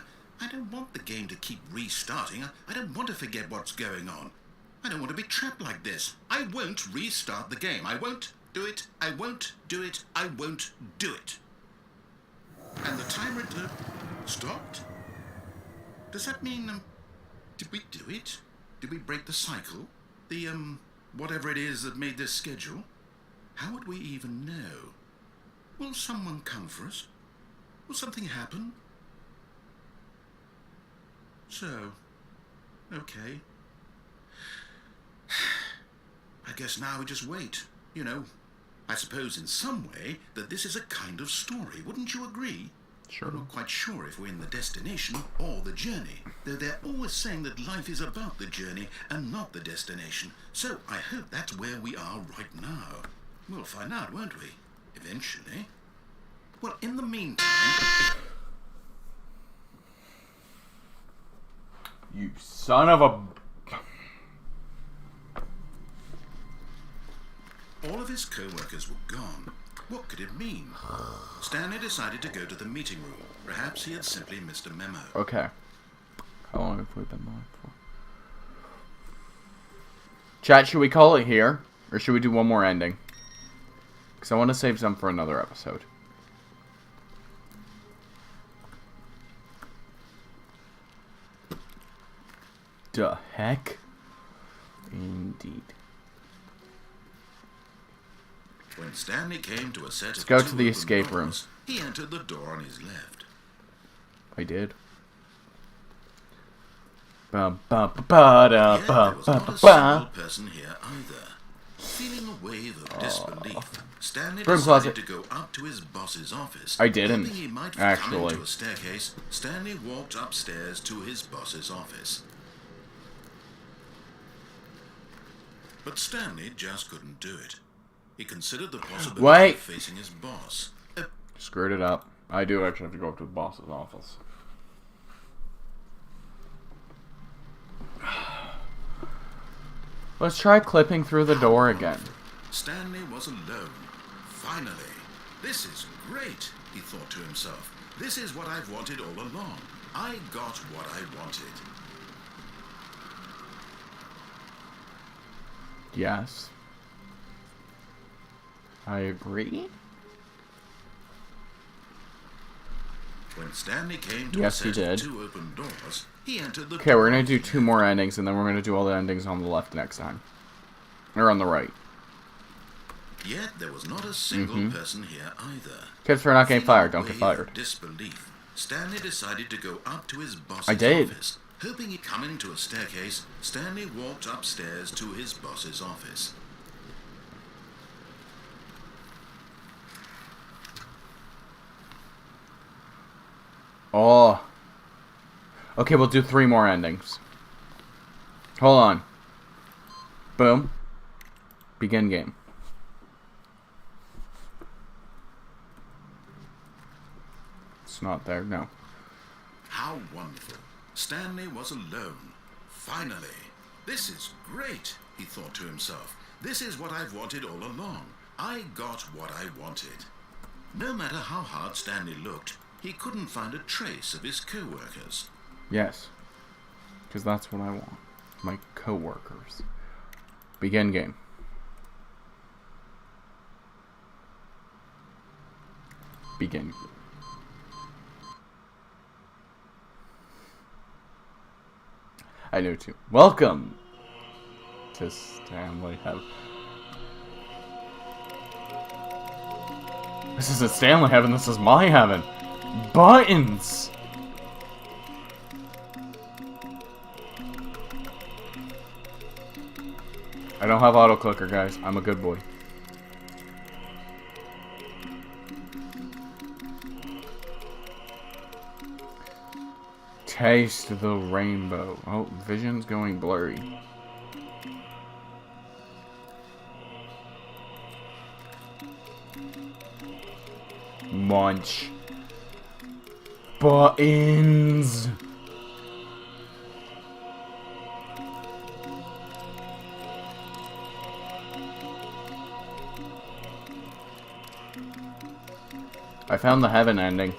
I don't want the game to keep restarting. I don't want to forget what's going on. I don't want to be trapped like this. I won't restart the game. I won't do it. I won't do it. I won't do it. And the timer stopped? Does that mean, did we do it? Did we break the cycle? The, whatever it is that made this schedule? How would we even know? Will someone come for us? Will something happen? So, okay. I guess now we just wait. You know, I suppose in some way that this is a kind of story. Wouldn't you agree? Sure. I'm not quite sure if we're in the destination or the journey, though they're always saying that life is about the journey and not the destination. So I hope that's where we are right now. We'll find out, won't we? Eventually. Well, in the meantime... You son of a... All of his co-workers were gone. What could it mean? Stanley decided to go to the meeting room. Perhaps he had simply missed a memo. Okay. How long have we been on for? Chat, should we call it here? Or should we do one more ending? Because I want to save some for another episode. The heck? Indeed. When Stanley came to a set Let's of go two to the open escape room. doors, he entered the door on his left. I did. Bum, bum, ba, da, Yet bum, there was bum, not a ba, single ba. person here either. Feeling a wave of disbelief, Stanley Broom decided closet. to go up to his boss's office. I didn't, Hoping he might come actually. into a staircase, Stanley walked upstairs to his boss's office. But Stanley just couldn't do it. He considered the possibility Wait. of facing his boss. Screwed it up. I do actually have to go up to the boss's office. Let's try clipping through the door again. Stanley was alone. Finally. This is great, he thought to himself. This is what I've wanted all along. I got what I wanted. Yes. I agree. When Stanley came to Yes, a he set of did. two open doors, he entered the Okay, door we're gonna on do his two more endings, and then we're gonna do all the endings on the left next time. Or on the right. Yet there was not a single person here either. Tips for not getting Feeling fired. a Don't get wave fired. of disbelief, Stanley decided to go up to his boss's I did. office. Hoping he'd come into a staircase, Stanley walked upstairs to his boss's office. Oh. Okay, we'll do 3 more endings. Hold on. Boom. Begin game. It's not there, no. How wonderful. Stanley was alone. Finally. This is great, he thought to himself. This is what I've wanted all along. I got what I wanted. No matter how hard Stanley looked, he couldn't find a trace of his co-workers. Yes. Because that's what I want. My co-workers. Begin game. Begin. I do too. Welcome to Stanley Heaven. This isn't Stanley Heaven, this is my heaven. Buttons! I don't have auto clicker, guys. I'm a good boy. Taste the rainbow. Oh, vision's going blurry. Munch. Buttons. I found the heaven ending.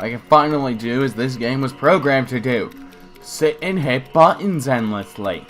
I can finally do as this game was programmed to do. Sit and hit buttons endlessly.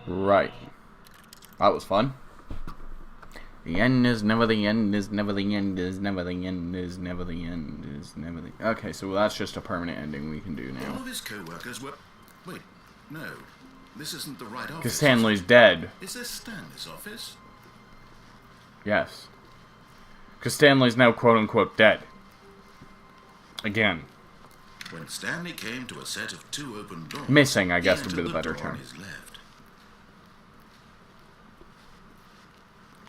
Right. That was fun. The end is never the end, is never the end, is never the end, is never the end, is never the... Okay, so that's just a permanent ending we can do now. All of his co-workers were... Wait, no. This isn't the right office. Because Stanley's dead. Is this Stanley's office? Yes. Because Stanley's now quote-unquote dead. Again. When Stanley came to a set of 2 open doors... Missing, I guess, he would be the entered better door on term. his left.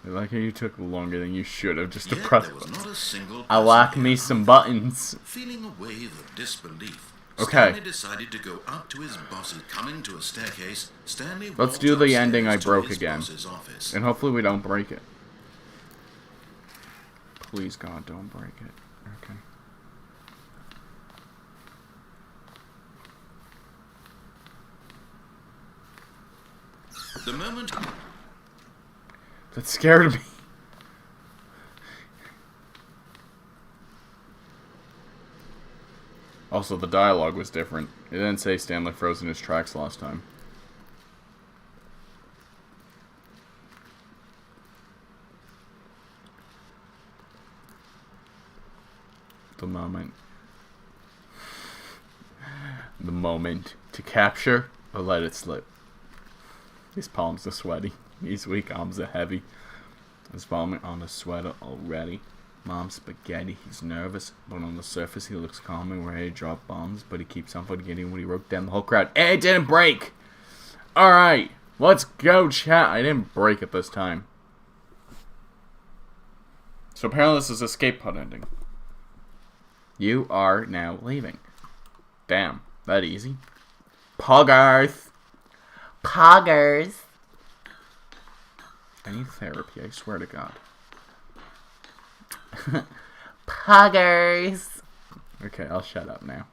I like how you took longer than you should have just to Yet press there was buttons. not a single I person lack here. me some buttons. Feeling a wave of disbelief, Okay. Stanley decided to go up to his boss. Coming to a staircase, Stanley Let's walked do the upstairs ending I to broke his again. boss's office. And hopefully we don't break it. Please, God, don't break it. Okay. The moment... That scared me. Also, the dialogue was different. It didn't say Stanley froze in his tracks last time. The moment. The moment to capture or let it slip. His palms are sweaty. His weak arms are heavy. His vomit on his sweater already. Mom's spaghetti. He's nervous, but on the surface he looks calm and ready to drop bombs, but he keeps on forgetting what he wrote down the whole crowd. It didn't break! Alright, let's go, chat. I didn't break it this time. So apparently this is escape pod ending. You are now leaving. Damn, that easy. Poggers. Poggers. I need therapy, I swear to God. Poggers. Okay, I'll shut up now.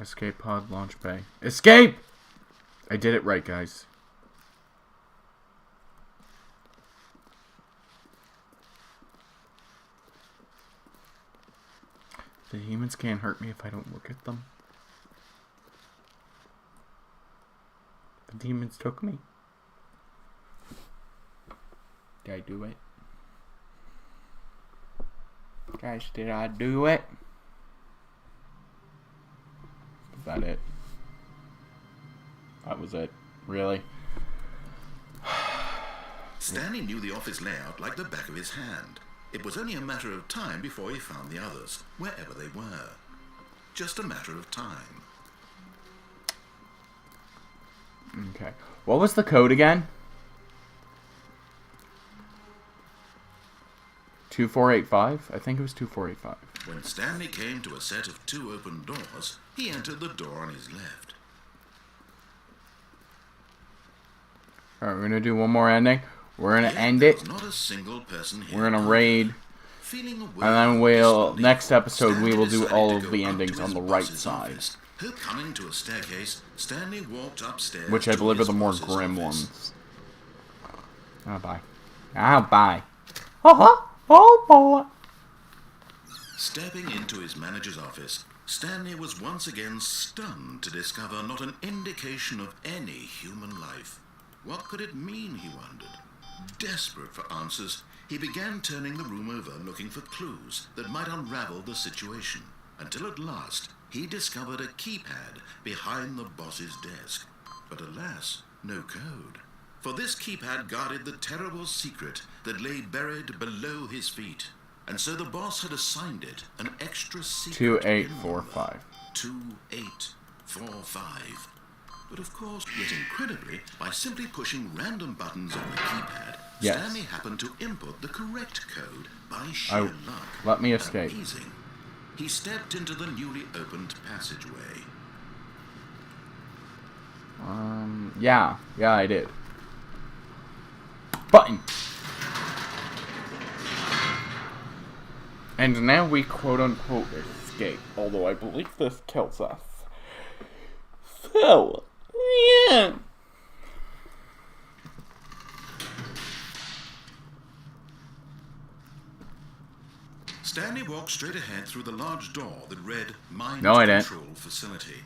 Escape pod launch bay. Escape! I did it right, guys. The humans can't hurt me if I don't look at them. The demons took me. Did I do it? Guys, did I do it? Is that it? That was it. Really? Stanley knew the office layout like the back of his hand. It was only a matter of time before he found the others, wherever they were. Just a matter of time. Okay. What was the code again? 2485? I think it was 2485. When Stanley came to a set of 2 open doors, he entered the door on his left. Alright, we're gonna do one more ending. We're gonna end it. Not a single person here. We're gonna raid. And then we'll, next episode, we will do all of the endings on the right side. Coming to a staircase, Stanley walked upstairs, which I believe are the more grim ones. Oh, bye. Oh, bye. Oh, boy. Stepping into his manager's office, Stanley was once again stunned to discover not an indication of any human life. What could it mean, he wondered. Desperate for answers, he began turning the room over looking for clues that might unravel the situation, until at last he discovered a keypad behind the boss's desk. But alas, no code. For this keypad guarded the terrible secret that lay buried below his feet. And so the boss had assigned it an extra secret 2845. 2845. But of course, yet incredibly, by simply pushing random buttons on the keypad, yes, Stanley happened to input the correct code by sheer luck. Let me escape. Amazing. He stepped into the newly opened passageway. Yeah, I did. Button! And now we quote-unquote escape, although I believe this kills us. So, yeah. Stanley walked straight ahead through the large door that read Mind Control Facility.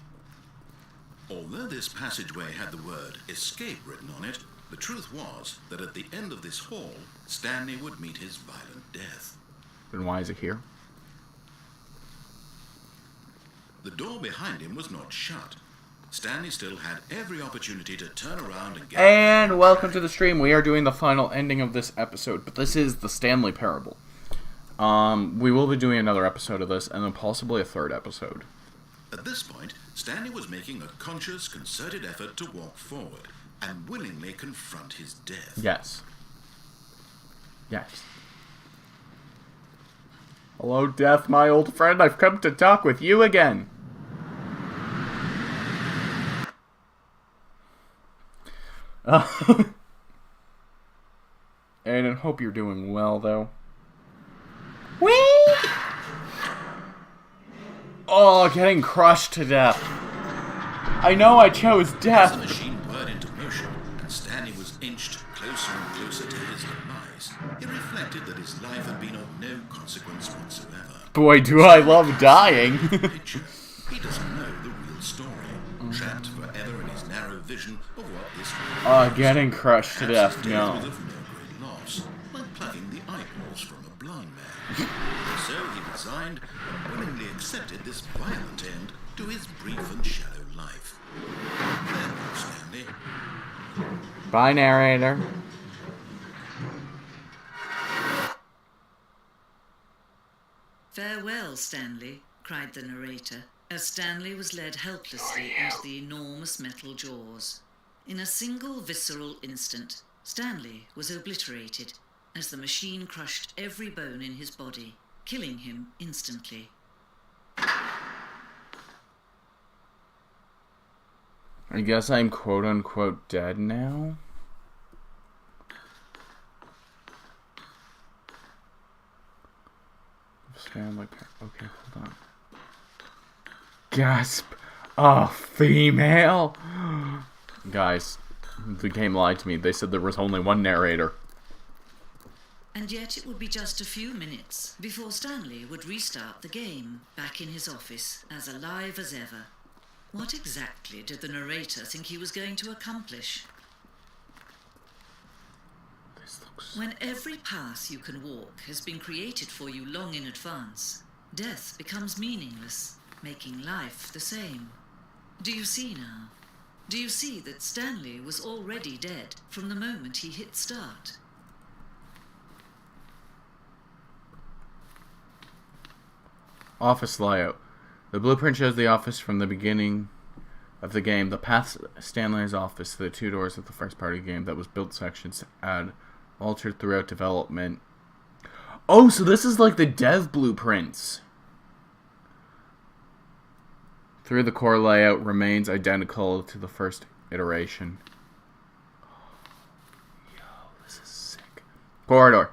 Although this passageway had the word escape written on it, the truth was that at the end of this hall, Stanley would meet his violent death. Then why is it here? The door behind him was not shut. Stanley still had every opportunity to turn around and get... And welcome to the stream. We are doing the final ending of this episode, but this is the Stanley Parable. We will be doing another episode of this, and then possibly a third episode. At this point, Stanley was making a conscious, concerted effort to walk forward and willingly confront his death. Yes. Yes. Hello, Death, my old friend. I've come to talk with you again. And I hope you're doing well, though. Whee! Oh, getting crushed to death. I know I chose death. As the machine whirred into motion, and Stanley was inched closer and closer to his demise, he reflected that his life had been of no consequence whatsoever. Boy, do I love dying. He doesn't know the real story, trapped forever in his narrow vision of what this world was. Getting crushed to death, no. Was of no great loss, like plucking the eyeballs from a blind man. So he resigned and willingly accepted this violent end to his brief and shallow life. Farewell, Stanley. Bye, narrator. "Farewell, Stanley," cried the narrator, as Stanley was led helplessly into the enormous metal jaws. In a single visceral instant, Stanley was obliterated, as the machine crushed every bone in his body, killing him instantly. I guess I'm quote-unquote dead now? Stanley, okay, hold on. Gasp! A female! Guys, the game lied to me. They said there was only one narrator. And yet it would be just a few minutes before Stanley would restart the game, back in his office, as alive as ever. What exactly did the narrator think he was going to accomplish? When every path you can walk has been created for you long in advance, death becomes meaningless, making life the same. Do you see now? Do you see that Stanley was already dead from the moment he hit start? Office layout. The blueprint shows the office from the beginning of the game. The path Stanley's office to the 2 doors of the first part of the game that was built sections add altered throughout development. Oh, so this is like the dev blueprints. Through the core layout remains identical to the first iteration. Yo, this is sick. Corridor.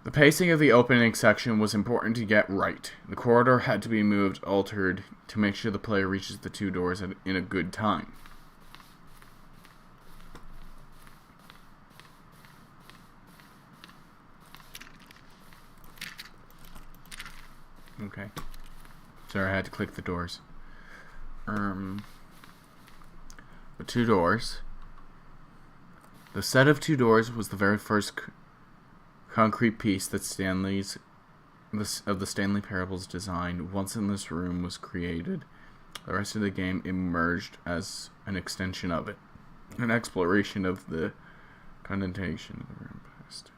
The pacing of the opening section was important to get right. The corridor had to be altered to make sure the player reaches the 2 doors in a good time. Okay. Sorry, I had to click the doors. The 2 doors. The set of 2 doors was the very first concrete piece that of the Stanley Parables designed. Once in this room was created, the rest of the game emerged as an extension of it. An exploration of the condensation of the room past.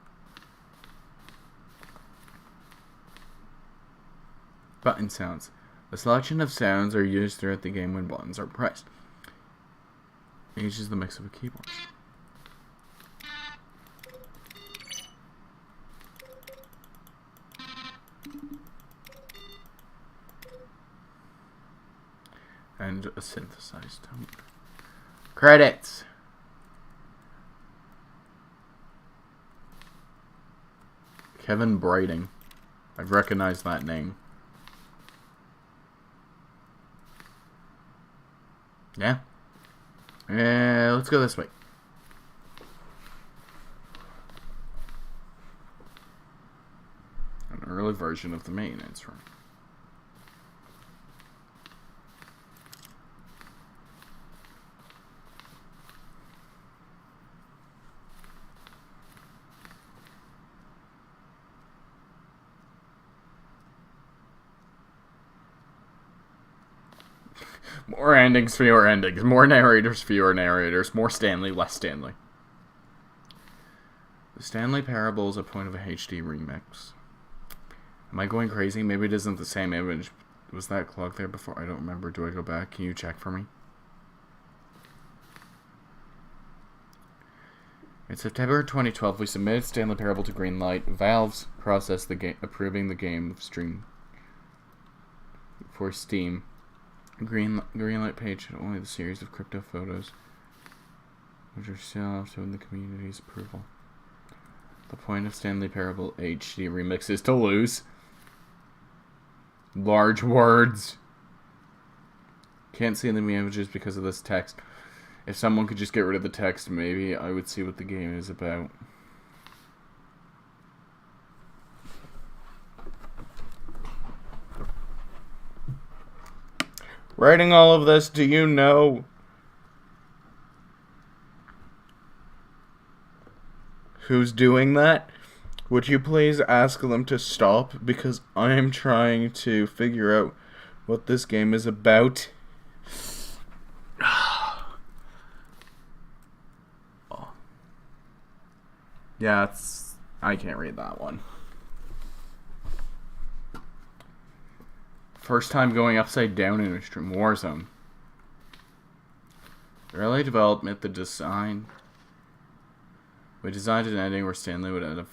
Button sounds. A selection of sounds are used throughout the game when buttons are pressed. Each is the mix of a keyboard. And a synthesized tone. Credits! Kevin Brading. I've recognized that name. Yeah? Let's go this way. An early version of the maintenance room. More endings, fewer endings. More narrators, fewer narrators. More Stanley, less Stanley. The Stanley Parable is a point of a HD remix. Am I going crazy? Maybe it isn't the same image. Was that clock there before? I don't remember. Do I go back? Can you check for me? In September 2012, we submitted Stanley Parable to Greenlight. Valve's processed the game, approving the game stream for Steam. Greenlight page had only the series of crypto photos, which are still showing the community's approval. The point of Stanley Parable HD remix is to lose. Large words. Can't see the images because of this text. If someone could just get rid of the text, maybe I would see what the game is about. Writing all of this, do you know who's doing that? Would you please ask them to stop? Because I am trying to figure out what this game is about. Yeah, I can't read that one. First time going upside down in a stream. Warzone. Early development, the design. We designed an ending where Stanley would end up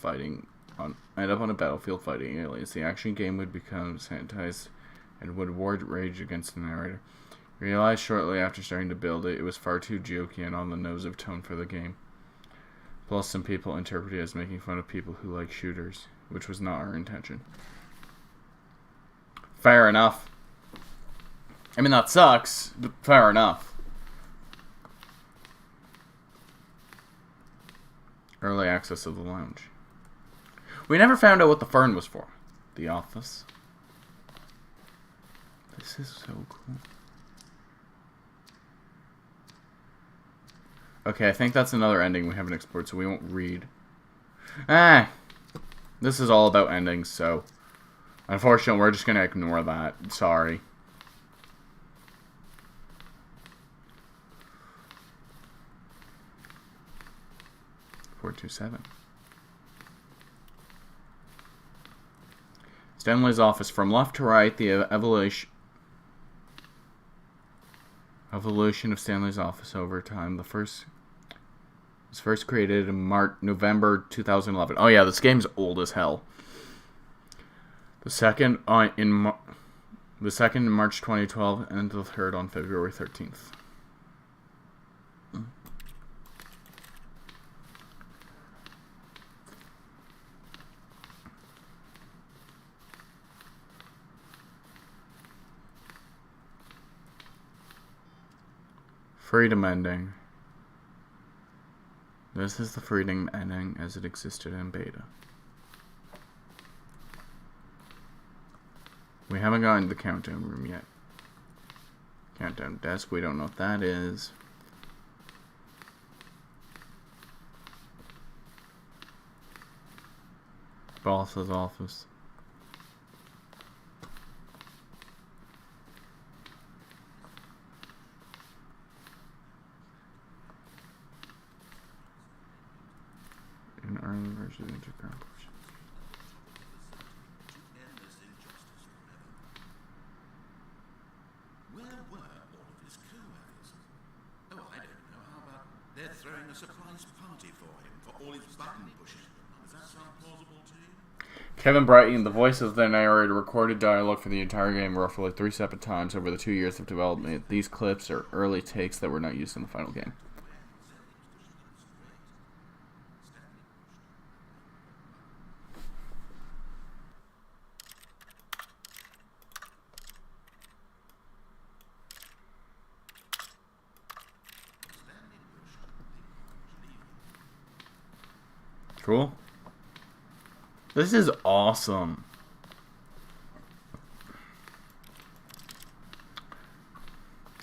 on a battlefield fighting aliens. The action game would become sanitized and would ward rage against the narrator. We realized shortly after starting to build it, it was far too jokey and on the nose of tone for the game. Plus, some people interpreted it as making fun of people who like shooters, which was not our intention. Fair enough. I mean, that sucks, but fair enough. Early access to the lounge. We never found out what the fern was for. The office. This is so cool. Okay, I think that's another ending we haven't explored, so we won't read. This is all about endings, so... Unfortunately, we're just gonna ignore that. Sorry. .427. Stanley's office. From left to right, the evolution of Stanley's office over time. The first was first created in November 2011. Oh yeah, this game's old as hell. The second in March 2012, and the third on February 13th. Freedom ending. This is the freedom ending as it existed in beta. We haven't gotten the countdown room yet. Countdown desk, we don't know what that is. Boss's office. An early version of accomplished. Where were all of his co-workers? Oh, I don't know. How about they're throwing a surprise party for him for all his button pushing? Does that sound plausible to you? Kevin Brighton, the voice of the narrator, recorded dialogue for the entire game roughly 3 separate times over the 2 years of development. These clips are early takes that were not used in the final game. Cool. This is awesome.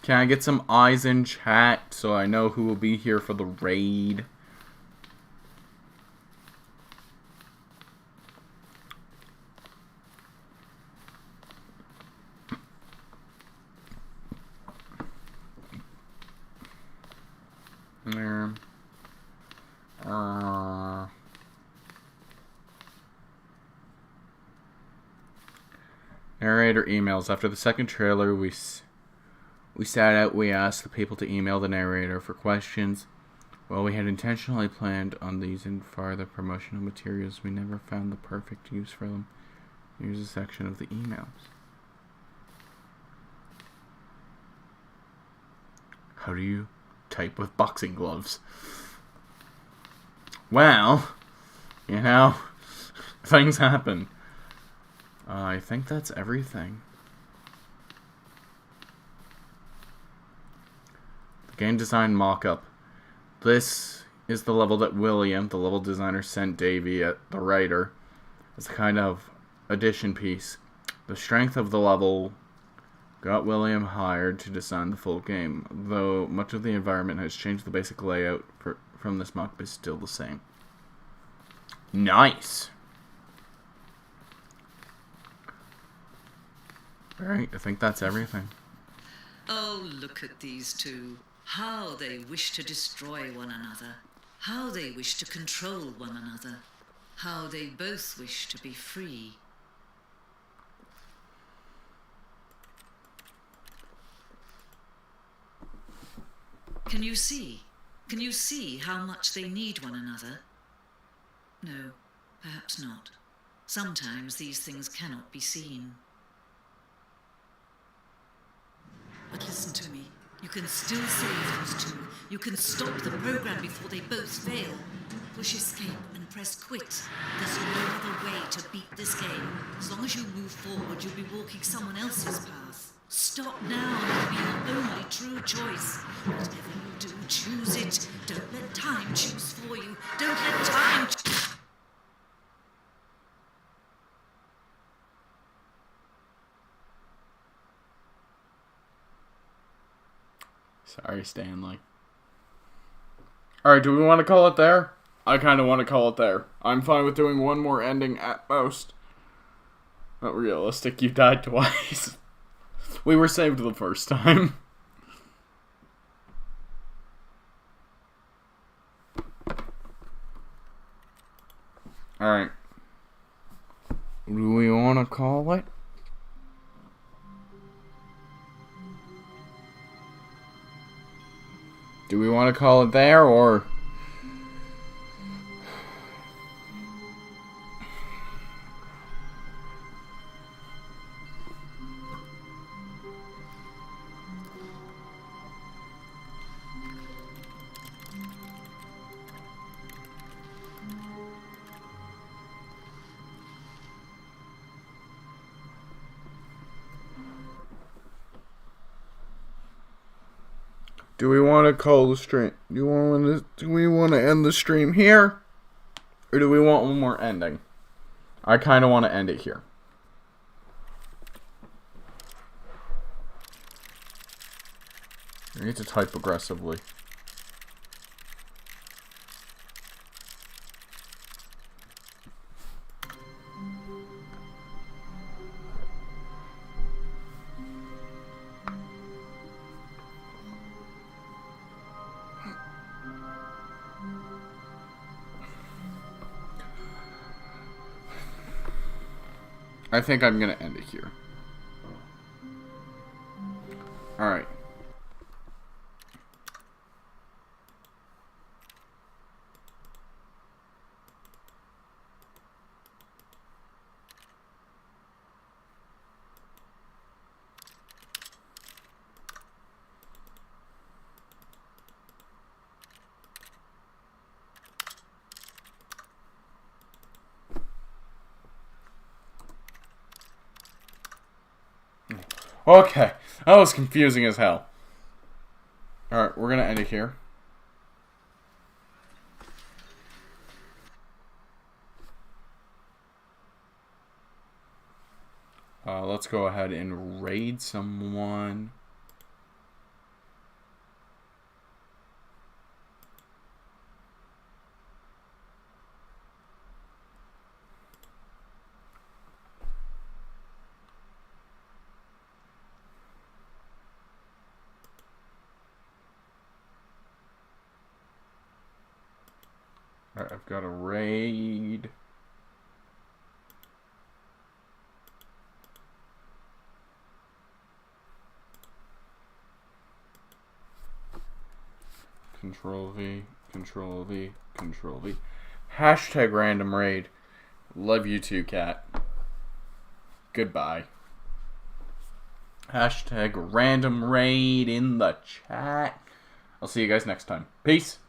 Can I get some eyes in chat so I know who will be here for the raid? There. Narrator emails. After the second trailer, we sat out. We asked the people to email the narrator for questions. While we had intentionally planned on these and farther promotional materials, we never found the perfect use for them. Here's a section of the emails. How do you type with boxing gloves? Well, you know, things happen. I think that's everything. The game design mock-up. This is the level that William, the level designer, sent Davey, the writer, as a kind of addition piece. The strength of the level got William hired to design the full game, though much of the environment has changed. The basic layout from this mock-up is still the same. Nice! Alright, I think that's everything. Oh, look at these two. How they wish to destroy one another. How they wish to control one another. How they both wish to be free. Can you see? Can you see how much they need one another? No, perhaps not. Sometimes these things cannot be seen. But listen to me. You can still save those two. You can stop the program before they both fail. Push escape and press quit. There's no other way to beat this game. As long as you move forward, you'll be walking someone else's path. Stop now and it'll be your only true choice. Whatever you do, choose it. Don't let time choose for you. Don't let time Sorry, Stanley. Alright, do we want to call it there? I kind of want to call it there. I'm fine with doing one more ending at most. Not realistic, you died twice. We were saved the first time. Alright. What do we want to call it? Do we want to call it there, or... Do we want to call the stream? Do we want to end the stream here? Or do we want one more ending? I kind of want to end it here. I need to type aggressively. I think I'm going to end it here. Alright. Okay, that was confusing as hell. Alright, we're gonna end it here. Let's go ahead and raid someone. Alright, I've got a raid. Control V, Control V, Control V. Hashtag random raid. Love you too, cat. Goodbye. Hashtag random raid in the chat. I'll see you guys next time. Peace.